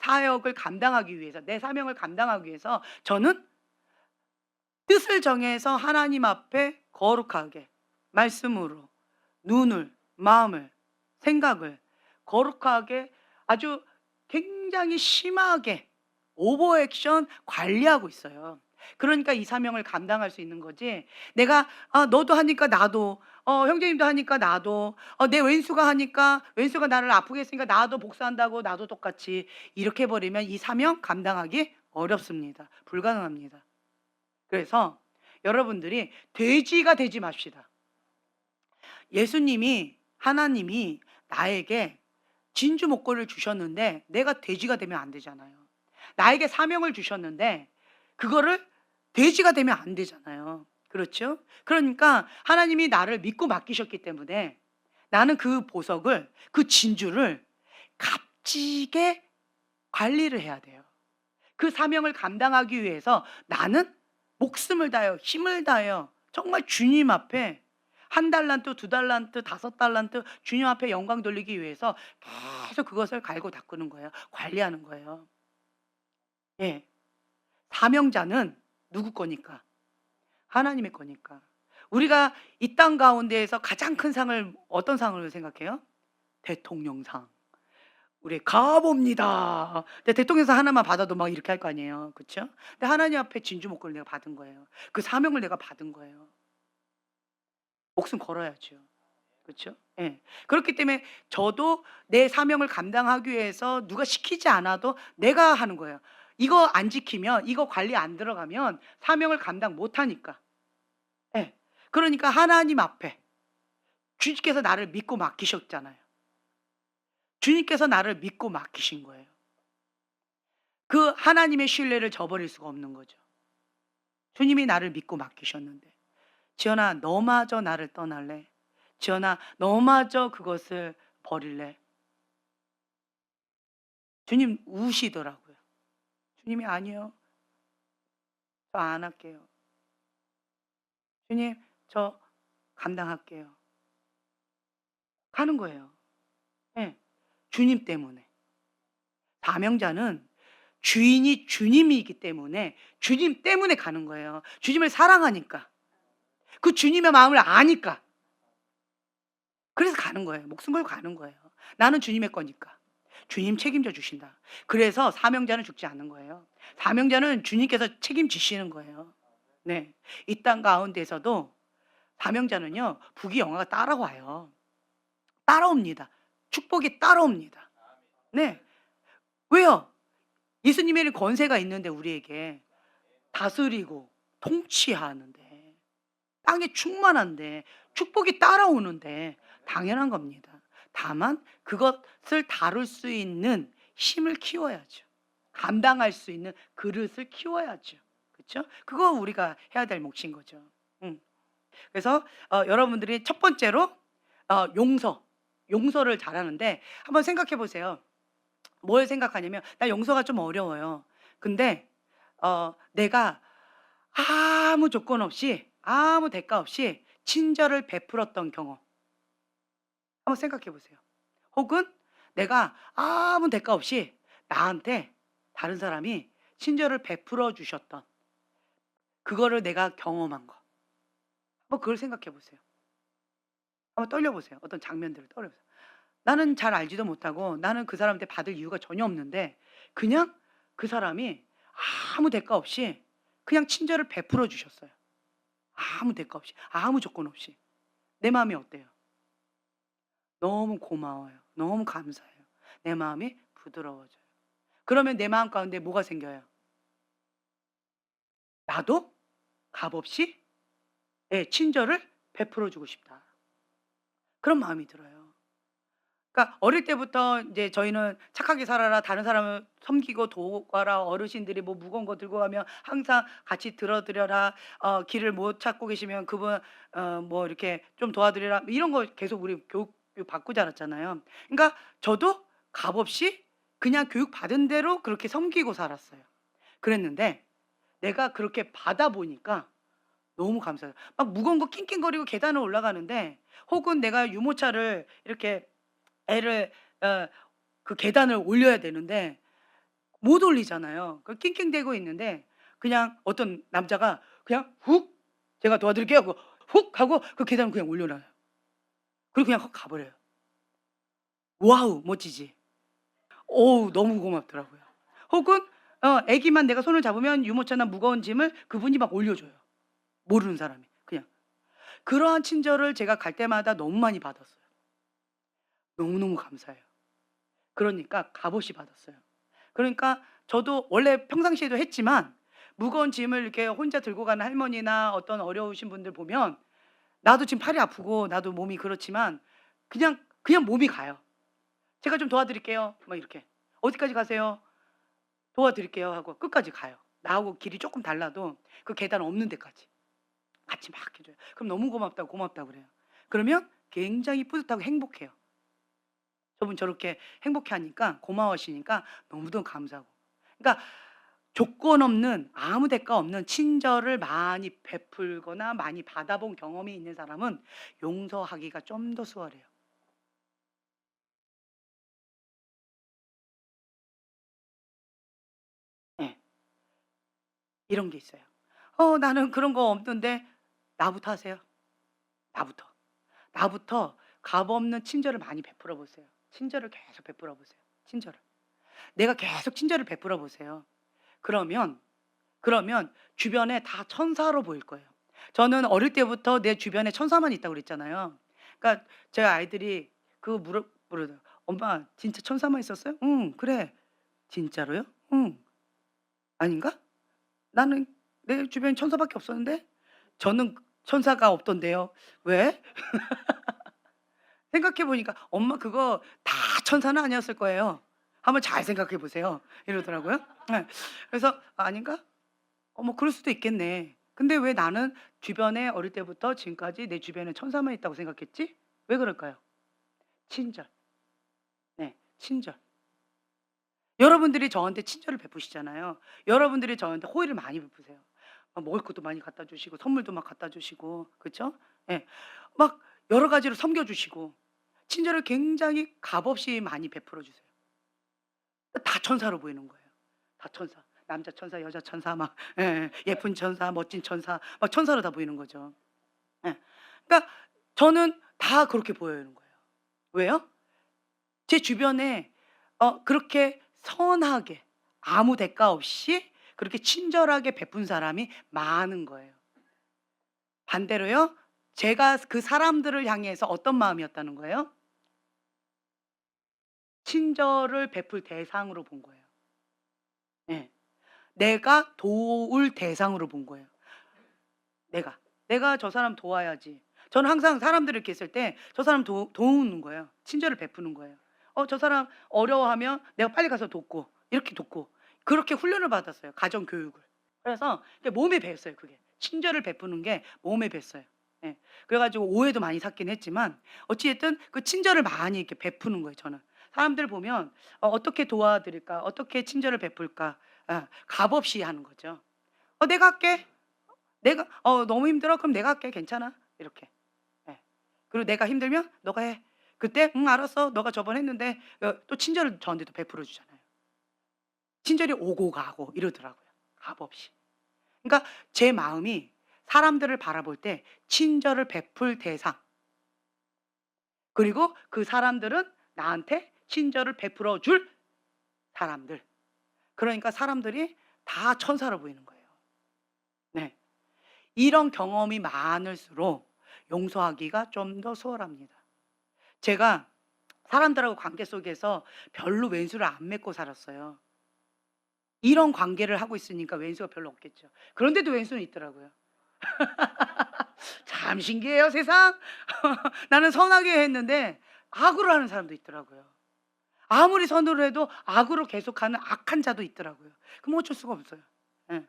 [SPEAKER 1] 사역을 감당하기 위해서, 내 사명을 감당하기 위해서 저는 뜻을 정해서 하나님 앞에 거룩하게 말씀으로 눈을, 마음을, 생각을 거룩하게 아주 굉장히 심하게 오버액션 관리하고 있어요. 그러니까 이 사명을 감당할 수 있는 거지. 내가 너도 하니까 나도 형제님도 하니까 나도, 내 왼수가 하니까 왼수가 나를 아프게 했으니까 나도 복수한다고 나도 똑같이 이렇게 해 버리면 이 사명 감당하기 어렵습니다. 불가능합니다. 그래서 여러분들이 돼지가 되지 맙시다. 예수님이, 하나님이 나에게 진주 목걸이를 주셨는데 내가 돼지가 되면 안 되잖아요. 나에게 사명을 주셨는데 그거를 돼지가 되면 안 되잖아요. 그렇죠? 그러니까 하나님이 나를 믿고 맡기셨기 때문에 나는 그 보석을, 그 진주를 값지게 관리를 해야 돼요. 그 사명을 감당하기 위해서 나는 목숨을 다하여 힘을 다하여 정말 주님 앞에 한 달란트, 두 달란트, 다섯 달란트 주님 앞에 영광 돌리기 위해서 계속 그것을 갈고 닦는 거예요. 관리하는 거예요. 예. 사명자는 누구 거니까? 하나님의 거니까. 우리가 이 땅 가운데에서 가장 큰 상을 어떤 상을 생각해요? 대통령상. 우리 가봅니다. 근데 대통령상 하나만 받아도 막 이렇게 할 거 아니에요. 그렇죠? 근데 하나님 앞에 진주 목걸이를 내가 받은 거예요. 그 사명을 내가 받은 거예요. 목숨 걸어야죠. 그렇죠? 예. 그렇기 때문에 저도 내 사명을 감당하기 위해서 누가 시키지 않아도 내가 하는 거예요. 이거 안 지키면, 이거 관리 안 들어가면 사명을 감당 못 하니까. 예. 그러니까 하나님 앞에 주님께서 나를 믿고 맡기셨잖아요. 주님께서 나를 믿고 맡기신 거예요. 그 하나님의 신뢰를 저버릴 수가 없는 거죠. 주님이 나를 믿고 맡기셨는데, 지연아 너마저 나를 떠날래? 지연아 너마저 그것을 버릴래? 주님 우시더라고요. 주님이 아니요, 저 안 할게요. 주님 저 감당할게요. 가는 거예요. 예. 주님 때문에. 사명자는 주인이 주님이기 때문에 주님 때문에 가는 거예요. 주님을 사랑하니까. 그 주님의 마음을 아니까. 그래서 가는 거예요. 목숨 걸고 가는 거예요. 나는 주님의 거니까. 주님 책임져 주신다. 그래서 사명자는 죽지 않는 거예요. 사명자는 주님께서 책임지시는 거예요. 네. 이 땅 가운데서도 사명자는요, 부귀영화가 따라와요. 따라옵니다. 축복이 따라옵니다. 네. 왜요? 예수님의 권세가 있는데 우리에게 다스리고 통치하는데 땅에 충만한데 축복이 따라오는데 당연한 겁니다. 다만 그것을 다룰 수 있는 힘을 키워야죠. 감당할 수 있는 그릇을 키워야죠. 그렇죠? 그거 우리가 해야 될 몫인 거죠. 음. 그래서 여러분들이 첫 번째로 용서를 잘하는데 한번 생각해 보세요. 뭘 생각하냐면 나 용서가 좀 어려워요. 근데 내가 아무 조건 없이 아무 대가 없이 친절을 베풀었던 경험 한번 생각해 보세요. 혹은 내가 아무 대가 없이 나한테 다른 사람이 친절을 베풀어 주셨던 그거를 내가 경험한 거. 한번 그걸 생각해 보세요. 한번 떨려 보세요. 어떤 장면들을 떠올려 보세요. 나는 잘 알지도 못하고 나는 그 사람한테 받을 이유가 전혀 없는데 그냥 그 사람이 아무 대가 없이 그냥 친절을 베풀어 주셨어요. 아무 대가 없이, 아무 조건 없이. 내 마음이 어때요? 너무 고마워요. 너무 감사해요. 내 마음이 부드러워져요. 그러면 내 마음 가운데 뭐가 생겨요? 나도 값없이 친절을 베풀어 주고 싶다. 그런 마음이 들어요. 그러니까 어릴 때부터 이제 저희는 착하게 살아라, 다른 사람을 섬기고 도와라, 어르신들이 뭐 무거운 거 들고 가면 항상 같이 들어 드려라, 길을 못 찾고 계시면 그분 뭐 이렇게 좀 도와드려라, 이런 거 계속 우리 교육 받고 자랐잖아요. 그러니까 저도 값없이 그냥 교육 받은 대로 그렇게 섬기고 살았어요. 그랬는데 내가 그렇게 받아 보니까 너무 감사해요. 막 무거운 거 낑낑거리고 계단을 올라가는데 혹은 내가 유모차를 이렇게 애를 그 계단을 올려야 되는데 못 올리잖아요. 그 낑낑대고 있는데 그냥 어떤 남자가 그냥 훅 "제가 도와드릴게요." 하고 훅 하고 그 계단을 그냥 올려놔요. 그리고 그냥 확 가버려요. 와우 멋지지? 어우 너무 고맙더라고요. 혹은 애기만 내가 손을 잡으면 유모차나 무거운 짐을 그분이 막 올려줘요. 모르는 사람이 그냥. 그러한 친절을 제가 갈 때마다 너무 많이 받았어요. 너무너무 감사해요. 그러니까 값없이 받았어요. 그러니까 저도 원래 평상시에도 했지만 무거운 짐을 이렇게 혼자 들고 가는 할머니나 어떤 어려우신 분들 보면 나도 지금 팔이 아프고 나도 몸이 그렇지만 그냥 몸이 가요. "제가 좀 도와드릴게요." 막 이렇게. "어디까지 가세요?" "도와드릴게요." 하고 끝까지 가요. 나하고 길이 조금 달라도 그 계단 없는 데까지 같이 막 해 줘요. 그럼 너무 고맙다고, 고맙다고 그래요. 그러면 굉장히 뿌듯하고 행복해요. 저분 저렇게 행복해하니까 고마워하시니까 너무도 감사하고. 그러니까 조건 없는 아무 대가 없는 친절을 많이 베풀거나 많이 받아본 경험이 있는 사람은 용서하기가 좀 더 수월해요. 예. 이런 게 있어요. 나는 그런 거 없는데." 나부터 하세요. 나부터. 나부터 값없는 친절을 많이 베풀어 보세요. 친절을 계속 베풀어 보세요. 친절을. 내가 계속 친절을 베풀어 보세요. 그러면 주변에 다 천사로 보일 거예요. 저는 어릴 때부터 내 주변에 천사만 있다고 그랬잖아요. 그러니까 제 아이들이 그거 물어요. "엄마 진짜 천사만 있었어요?" "응. 그래." "진짜로요?" "응." "아닌가? 나는 내 주변에 천사밖에 없었는데?" "저는 천사가 없던데요." "왜?" 생각해 보니까 "엄마 그거 다 천사는 아니었을 거예요. 한번 잘 생각해 보세요." 이러더라고요. 예. 그래서 '아닌가? 뭐 그럴 수도 있겠네. 근데 왜 나는 주변에 어릴 때부터 지금까지 내 주변에 천사만 있다고 생각했지?' 왜 그럴까요? 친절. 네. 친절. 여러분들이 저한테 친절을 베푸시잖아요. 여러분들이 저한테 호의를 많이 베푸세요. 먹을 것도 많이 갖다 주시고 선물도 막 갖다 주시고 그쵸? 예. 막 여러 가지로 섬겨 주시고 친절을 굉장히 값없이 많이 베풀어 주세요. 다 천사로 보이는 거예요. 다 천사. 남자 천사, 여자 천사 막 예쁜 천사, 멋진 천사 막 천사로 다 보이는 거죠. 예. 그러니까 저는 다 그렇게 보이는 거예요. 왜요? 제 주변에 그렇게 선하게 아무 대가 없이 그렇게 친절하게 베푼 사람이 많은 거예요. 반대로요. 제가 그 사람들을 향해서 어떤 마음이었다는 거예요? 친절을 베풀 대상으로 본 거예요. 예. 내가 도울 대상으로 본 거예요. 내가. 내가 저 사람 도와야지. 저는 항상 사람들을 이렇게 있을 때 저 사람 도우는 거예요. 친절을 베푸는 거예요. 저 사람 어려워하면 내가 빨리 가서 돕고 이렇게 돕고 그렇게 훈련을 받았어요, 가정 교육을. 그래서 그게 몸에 배었어요, 그게. 친절을 베푸는 게 몸에 뱄어요. 예. 그래 가지고 오해도 많이 샀긴 했지만 어찌 됐든 그 친절을 많이 이렇게 베푸는 거예요, 저는. 사람들 보면 '어떻게 도와드릴까? 어떻게 친절을 베풀까?' 값없이 하는 거죠. 내가 할게. 내가 너무 힘들어? 그럼 내가 할게. 괜찮아." 이렇게. 예. 그리고 내가 힘들면 "너가 해." 그때 "응 알았어. 너가 저번에 했는데." 또 친절을 저한테도 베풀어 주잖아요. 친절이 오고 가고 이러더라고요, 값없이. 그러니까 제 마음이 사람들을 바라볼 때 친절을 베풀 대상, 그리고 그 사람들은 나한테 친절을 베풀어 줄 사람들. 그러니까 사람들이 다 천사로 보이는 거예요. 네. 이런 경험이 많을수록 용서하기가 좀 더 수월합니다. 제가 사람들하고 관계 속에서 별로 왼수를 안 맺고 살았어요. 이런 관계를 하고 있으니까 왼수가 별로 없겠죠. 그런데도 왼수는 있더라고요. 참 신기해요, 세상. 나는 선하게 했는데 악으로 하는 사람도 있더라고요. 아무리 선으로 해도 악으로 계속하는 악한 자도 있더라고요. 그럼 어쩔 수가 없어요. 예.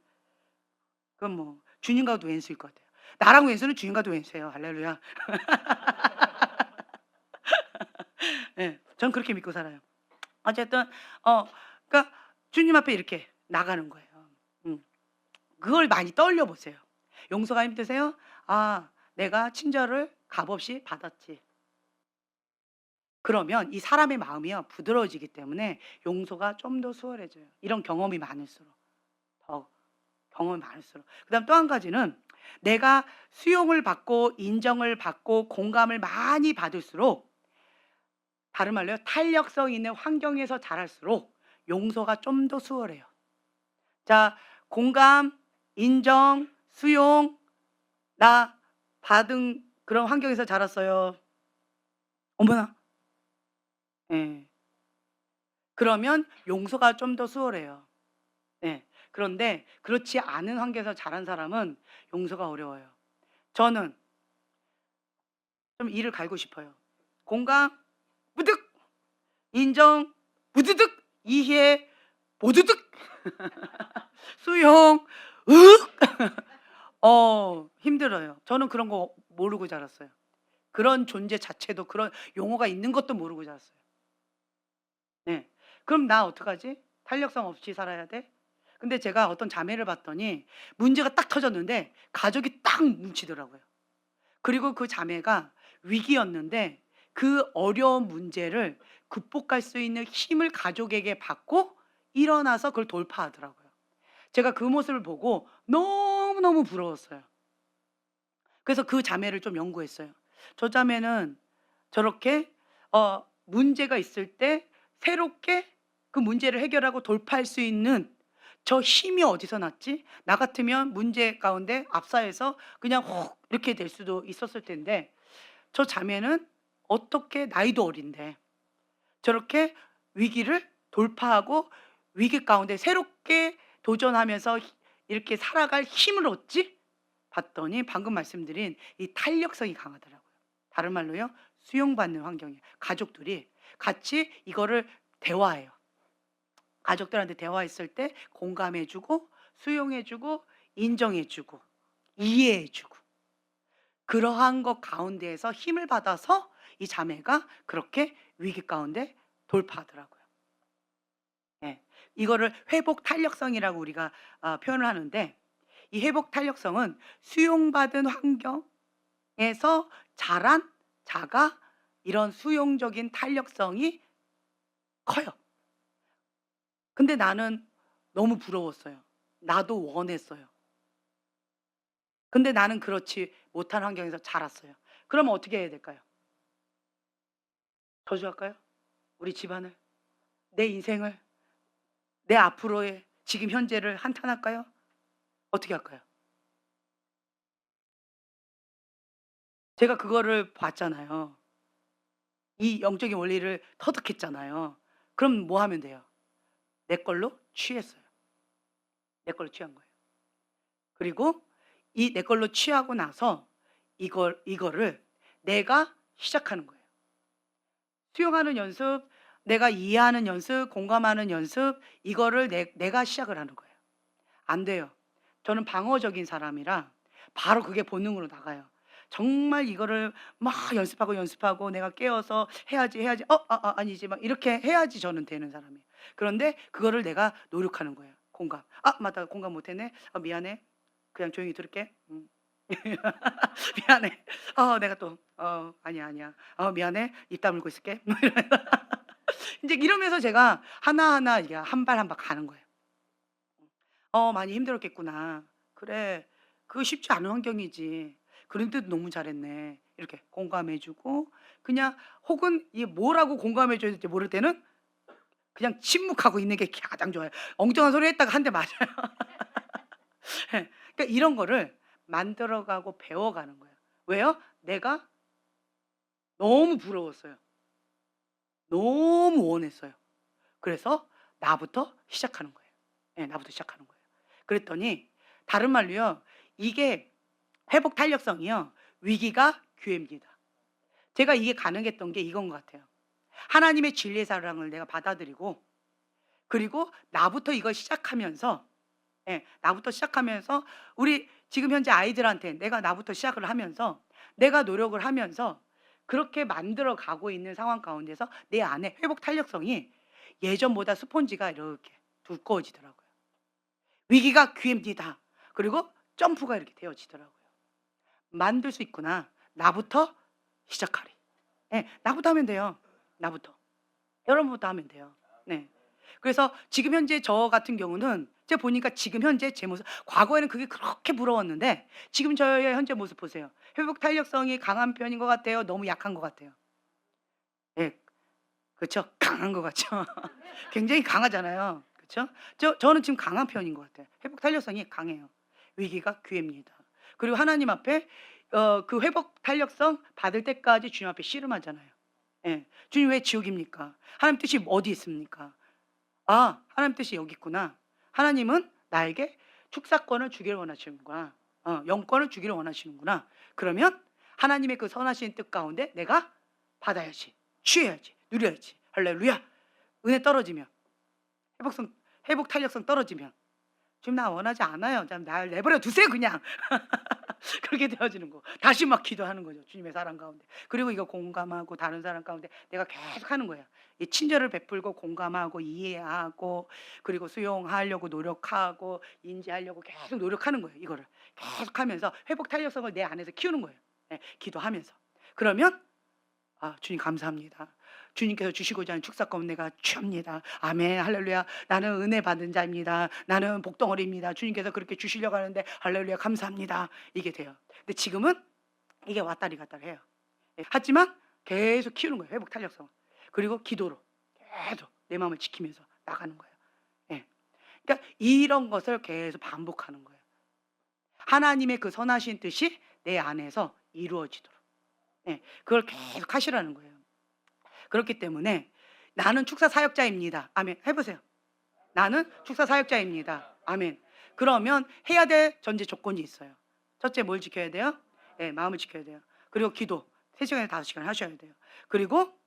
[SPEAKER 1] 그건 뭐 주님과도 왼수일 것 같아요. 나랑 왼수는 주님과도 왼수예요. 할렐루야. 예. 전 그렇게 믿고 살아요. 어쨌든 어 그러니까 주님 앞에 이렇게 나가는 거예요. 음. 그걸 많이 떠올려 보세요. 용서가 힘드세요? '아 내가 친절을 값없이 받았지.' 그러면 이 사람의 마음이요 부드러워지기 때문에 용서가 좀 더 수월해져요. 이런 경험이 많을수록. 더 경험이 많을수록. 그다음 또 한 가지는 내가 수용을 받고 인정을 받고 공감을 많이 받을수록 다른 말로요 탄력성 있는 환경에서 자랄수록 용서가 좀 더 수월해요. 자 공감, 인정, 수용 나 받은 그런 환경에서 자랐어요. 어머나. 예. 그러면 용서가 좀 더 수월해요. 예. 그런데 그렇지 않은 환경에서 자란 사람은 용서가 어려워요. 저는 좀 이를 갈고 싶어요. 공감 무득, 인정 무드득, 이해 보드득, 수용 으 힘들어요. 저는 그런 거 모르고 자랐어요. 그런 존재 자체도 그런 용어가 있는 것도 모르고 자랐어요. 네. 그럼 나 어떡하지? 탄력성 없이 살아야 돼? 근데 제가 어떤 자매를 봤더니 문제가 딱 터졌는데 가족이 딱 뭉치더라고요. 그리고 그 자매가 위기였는데 그 어려운 문제를 극복할 수 있는 힘을 가족에게 받고 일어나서 그걸 돌파하더라고요. 제가 그 모습을 보고 너무너무 부러웠어요. 그래서 그 자매를 좀 연구했어요. 저 자매는 저렇게 문제가 있을 때 새롭게 그 문제를 해결하고 돌파할 수 있는 저 힘이 어디서 났지? 나 같으면 문제 가운데 압사해서 그냥 혹 이렇게 될 수도 있었을 텐데 저 자매는 어떻게 나이도 어린데 저렇게 위기를 돌파하고 위기 가운데 새롭게 도전하면서 이렇게 살아갈 힘을 얻지? 봤더니 방금 말씀드린 이 탄력성이 강하더라고요. 다른 말로요. 수용받는 환경이에요. 가족들이 같이 이거를 대화해요. 가족들한테 대화했을 때 공감해 주고 수용해 주고 인정해 주고 이해해 주고 그러한 것 가운데에서 힘을 받아서 이 자매가 그렇게 위기 가운데 돌파하더라고요. 예. 이거를 회복 탄력성이라고 우리가 표현을 하는데 이 회복 탄력성은 수용받은 환경에서 자란 자가 이런 수용적인 탄력성이 커요. 근데 나는 너무 부러웠어요. 나도 원했어요. 근데 나는 그렇지 못한 환경에서 자랐어요. 그러면 어떻게 해야 될까요? 저주할까요? 우리 집안을, 내 인생을, 내 앞으로의 지금 현재를 한탄할까요? 어떻게 할까요? 제가 그거를 봤잖아요. 이 영적인 원리를 터득했잖아요. 그럼 뭐 하면 돼요? 내 걸로 취했어요. 내 걸로 취한 거예요. 그리고 이 내 걸로 취하고 나서 이거를 내가 시작하는 거예요. 수용하는 연습, 내가 이해하는 연습, 공감하는 연습 이거를 내가 시작을 하는 거예요. 안 돼요. 저는 방어적인 사람이라 바로 그게 본능으로 나가요. 정말 이거를 막 연습하고 내가 깨어서 해야지. 아니지. 막 이렇게 해야지 저는 되는 사람이에요. 그런데 그거를 내가 노력하는 거예요. 공감. 아, 맞다. 공감 못 했네. 미안해. 그냥 조용히 들을게. 미안해. 내가 또 아니야. 미안해. 입 다물고 있을게. 뭐 이러면서 인제 이러면서 제가 하나하나 이게 한 발 한 발 가는 거예요. 많이 힘들었겠구나. 그래. 그거 쉽지 않은 환경이지. 그런데도 너무 잘했네. 이렇게 공감해 주고 그냥 혹은 이 뭐라고 공감해 줘야 될지 모를 때는 그냥 침묵하고 있는 게 가장 좋아요. 엉뚱한 소리 했다가 한 대 맞아요. 예. 그러니까 이런 거를 만들어 가고 배워 가는 거예요. 왜요? 내가 너무 부러웠어요. 너무 원했어요. 그래서 나부터 시작하는 거예요. 예, 나부터 시작하는 거예요. 그랬더니 다른 말로요. 이게 회복 탄력성이요. 위기가 기회입니다. 제가 이게 가능했던 게 이건 것 같아요. 하나님의 진리의 사랑을 내가 받아들이고 그리고 나부터 이걸 시작하면서 예, 나부터 시작하면서 우리 지금 현재 아이들한테 내가 나부터 시작을 하면서 내가 노력을 하면서 그렇게 만들어 가고 있는 상황 가운데서 내 안에 회복 탄력성이 예전보다 스폰지가 이렇게 두꺼워지더라고요. 위기가 기회입니다. 그리고 점프가 이렇게 되어지더라고요. 만들 수 있구나. 나부터 시작하리. 예, 나부터 하면 돼요. 나부터. 여러분부터 하면 돼요. 네. 그래서 지금 현재 저 같은 경우는 제가 보니까 지금 현재 제 모습 과거에는 그게 그렇게 부러웠는데 지금 저의 현재 모습 보세요. 회복 탄력성이 강한 편인 것 같아요? 너무 약한 것 같아요? 예. 그쵸. 강한 것 같죠. 굉장히 강하잖아요. 그쵸? 저는 지금 강한 편인 것 같아요. 회복 탄력성이 강해요. 위기가 기회입니다. 그리고 하나님 앞에 그 회복 탄력성 받을 때까지 주님 앞에 씨름하잖아요. 예. 주님 왜 지옥입니까? 하나님 뜻이 어디 있습니까? 아, 하나님 뜻이 여기 있구나. 하나님은 나에게 축사권을 주기를 원하시는구나. 영권을 주기를 원하시는구나. 그러면 하나님의 그 선하신 뜻 가운데 내가 받아야지, 취해야지, 누려야지. 할렐루야. 은혜 떨어지면, 회복 탄력성 떨어지면, 지금 나 원하지 않아요. 날 내버려 두세요, 그냥. 그렇게 되어지는 거. 다시 막 기도하는 거죠. 주님의 사랑 가운데. 그리고 이거 공감하고 다른 사람 가운데 내가 계속 하는 거예요. 이 친절을 베풀고 공감하고 이해하고 그리고 수용하려고 노력하고 인지하려고 계속 노력하는 거예요. 이거를 계속 하면서 회복 탄력성을 내 안에서 키우는 거예요. 네, 기도하면서. 그러면 주님 감사합니다. 주님께서 주시고자 하는 축사권 내가 취합니다. 아멘 할렐루야. 나는 은혜 받은 자입니다. 나는 복덩어리입니다. 주님께서 그렇게 주시려고 하는데 할렐루야 감사합니다. 이게 돼요. 근데 지금은 이게 왔다리 갔다리 해요. 하지만 계속 키우는 거예요. 회복 탄력성. 그리고 기도로 계속 내 마음을 지키면서 나가는 거예요. 예. 그러니까 이런 것을 계속 반복하는 거예요. 하나님의 그 선하신 뜻이 내 안에서 이루어지도록. 예. 그걸 계속 하시라는 거예요. 그렇기 때문에 나는 축사 사역자입니다. 아멘. 해보세요. 나는 축사 사역자입니다. 아멘. 그러면 해야 될 전제 조건이 있어요. 첫째 뭘 지켜야 돼요? 예, 마음을 지켜야 돼요. 그리고 기도 3시간에 5시간 하셔야 돼요. 그리고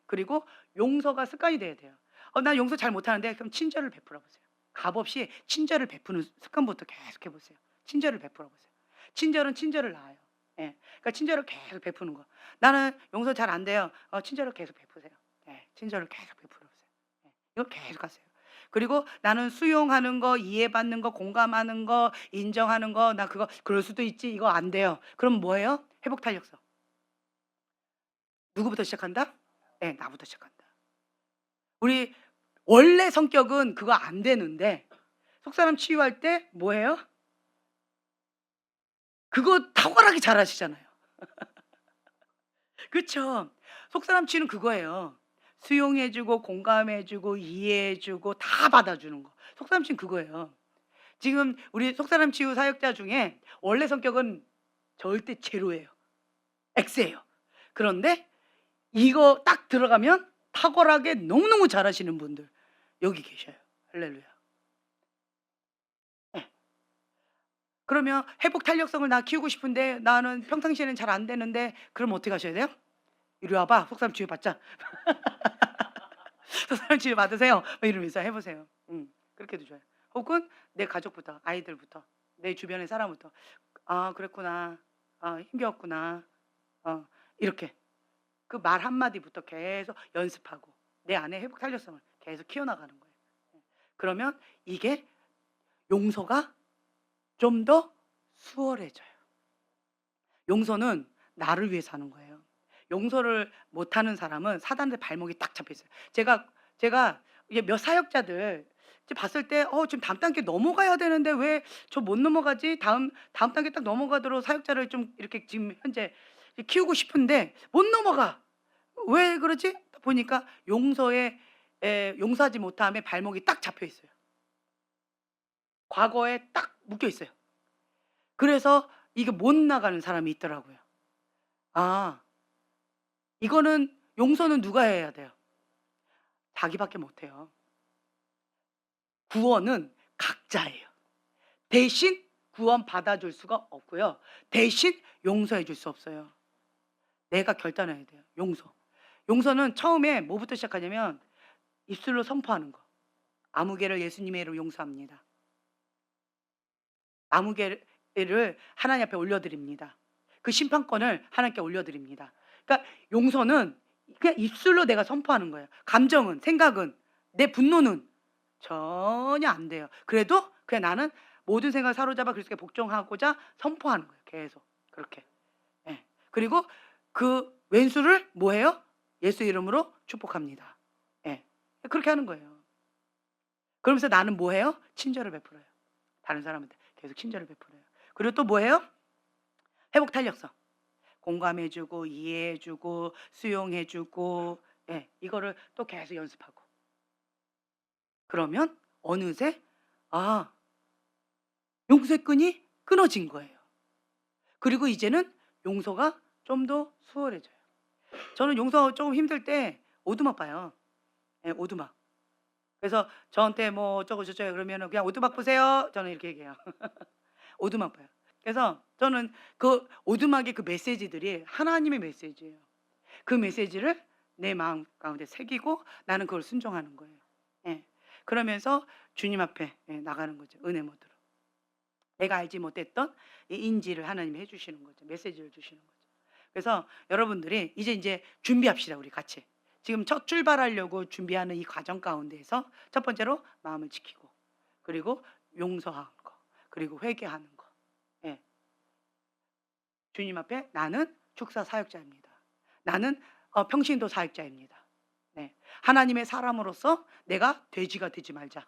[SPEAKER 1] 그리고 용서가 습관이 돼야 돼요. 나 용서 잘 못하는데 그럼 친절을 베풀어 보세요. 값없이 친절을 베푸는 습관부터 계속 해보세요. 친절을 베풀어 보세요. 친절은 친절을 낳아요. 예, 그러니까 친절을 계속 베푸는 거. 나는 용서 잘 안 돼요. 친절을 계속 베푸세요. 예, 친절을 계속 베풀어 보세요. 예, 이거 계속 하세요. 그리고 나는 수용하는 거, 이해받는 거, 공감하는 거, 인정하는 거, 나 그거 그럴 수도 있지. 이거 안 돼요. 그럼 뭐예요? 회복 탄력성. 누구부터 시작한다? 네, 나부터 시작한다. 우리 원래 성격은 그거 안 되는데 속사람 치유할 때 뭐예요? 그거 탁월하게 잘하시잖아요. 그렇죠? 속사람 치유는 그거예요. 수용해주고 공감해주고 이해해주고 다 받아주는 거. 속사람 치유는 그거예요. 지금 우리 속사람 치유 사역자 중에 원래 성격은 절대 제로예요. X예요. 그런데 이거 딱 들어가면 탁월하게 너무너무 잘하시는 분들 여기 계셔요. 할렐루야. 네. 그러면 회복 탄력성을 나 키우고 싶은데 나는 평상시에는 잘 안 되는데 그럼 어떻게 하셔야 돼요? 이리 와봐. 속사람 치유 받자. 속사람 치유 받으세요. 이러면서 해보세요. 그렇게 해도 좋아요. 혹은 내 가족부터, 아이들부터, 내 주변의 사람부터. 그랬구나. 힘겨웠구나. 이렇게 그 말 한마디부터 계속 연습하고 내 안에 회복 탄력성을 계속 키워나가는 거예요. 그러면 이게 용서가 좀 더 수월해져요. 용서는 나를 위해서 하는 거예요. 용서를 못하는 사람은 사단의 발목이 딱 잡혀 있어요. 제가 이게 몇 사역자들 봤을 때 지금 다음 단계 넘어가야 되는데 왜 저 못 넘어가지? 다음 단계 딱 넘어가도록 사역자를 좀 이렇게 지금 현재 키우고 싶은데 못 넘어가. 왜 그러지? 보니까 용서하지 못함에 발목이 딱 잡혀 있어요. 과거에 딱 묶여 있어요. 그래서 이게 못 나가는 사람이 있더라고요. 이거는 용서는 누가 해야 돼요? 자기밖에 못 해요. 구원은 각자예요. 대신 구원 받아줄 수가 없고요. 대신 용서해 줄 수 없어요. 내가 결단해야 돼요. 용서는 처음에 뭐부터 시작하냐면 입술로 선포하는 거. 아무개를 예수님의 이름으로 용서합니다. 아무개를 하나님 앞에 올려드립니다. 그 심판권을 하나님께 올려드립니다. 그러니까 용서는 그냥 입술로 내가 선포하는 거예요. 감정은, 생각은, 내 분노는 전혀 안 돼요. 그래도 그냥 나는 모든 생각을 사로잡아 그리스도께 복종하고자 선포하는 거예요. 계속 그렇게. 예. 그리고 그 왼수를 뭐해요? 예수 이름으로 축복합니다. 예. 그렇게 하는 거예요. 그러면서 나는 뭐해요? 친절을 베풀어요. 다른 사람한테 계속 친절을 베풀어요. 그리고 또 뭐해요? 회복 탄력성. 공감해주고 이해해주고 수용해주고 이거를 또 계속 연습하고 그러면 어느새 용서의 끈이 끊어진 거예요. 그리고 이제는 용서가 좀 더 수월해져요. 저는 용서 조금 힘들 때 오두막 봐요. 예, 오두막. 그래서 저한테 뭐 어쩌고 저쩌고 그러면은 그냥 오두막 보세요. 저는 이렇게 얘기해요. 오두막 봐요. 그래서 저는 그 오두막의 그 메시지들이 하나님의 메시지예요. 그 메시지를 내 마음 가운데 새기고 나는 그걸 순종하는 거예요. 예. 그러면서 주님 앞에 나가는 거죠. 은혜 모드로. 내가 알지 못했던 이 인지를 하나님이 해주시는 거죠. 메시지를 주시는 거죠. 그래서 여러분들이 이제 준비합시다. 우리 같이. 지금 첫 출발하려고 준비하는 이 과정 가운데에서 첫 번째로 마음을 지키고, 그리고 용서하는 거, 그리고 회개하는 거. 예. 주님 앞에 나는 축사 사역자입니다. 나는 평신도 사역자입니다. 네. 하나님의 사람으로서 내가 돼지가 되지 말자.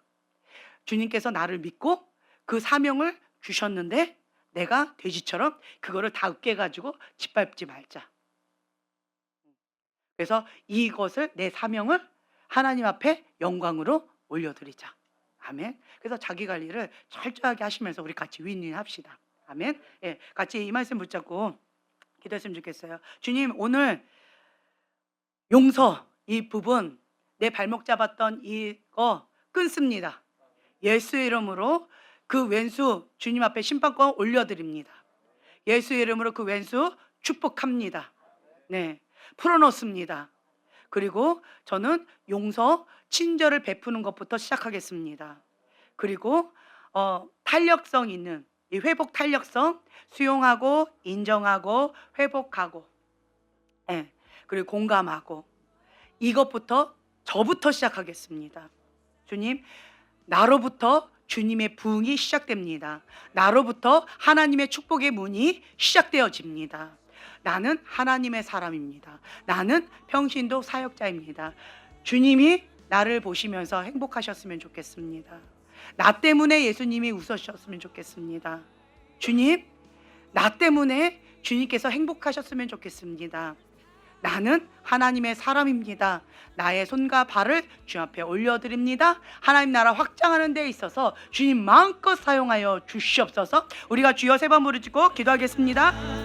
[SPEAKER 1] 주님께서 나를 믿고 그 사명을 주셨는데 내가 돼지처럼 그거를 다 으깨가지고 짓밟지 말자. 그래서 이것을 내 사명을 하나님 앞에 영광으로 올려드리자. 아멘. 그래서 자기 관리를 철저하게 하시면서 우리 같이 윈윈합시다. 아멘. 예, 같이 이 말씀 붙잡고 기도했으면 좋겠어요. 주님, 오늘 용서 이 부분 내 발목 잡았던 이거 끊습니다. 예수의 이름으로 그 왼수 주님 앞에 심판권 올려드립니다. 예수의 이름으로 그 왼수 축복합니다. 네, 풀어놓습니다. 그리고 저는 용서, 친절을 베푸는 것부터 시작하겠습니다. 그리고 탄력성 있는 이 회복 탄력성 수용하고 인정하고 회복하고, 예, 그리고 공감하고 이것부터 저부터 시작하겠습니다. 주님, 나로부터 주님의 부흥이 시작됩니다. 나로부터 하나님의 축복의 문이 시작되어집니다. 나는 하나님의 사람입니다. 나는 평신도 사역자입니다. 주님이 나를 보시면서 행복하셨으면 좋겠습니다. 나 때문에 예수님이 웃으셨으면 좋겠습니다. 주님, 나 때문에 주님께서 행복하셨으면 좋겠습니다. 나는 하나님의 사람입니다. 나의 손과 발을 주님 앞에 올려드립니다. 하나님 나라 확장하는 데 있어서 주님 마음껏 사용하여 주시옵소서. 우리가 주여 세 번 부르짖고 기도하겠습니다.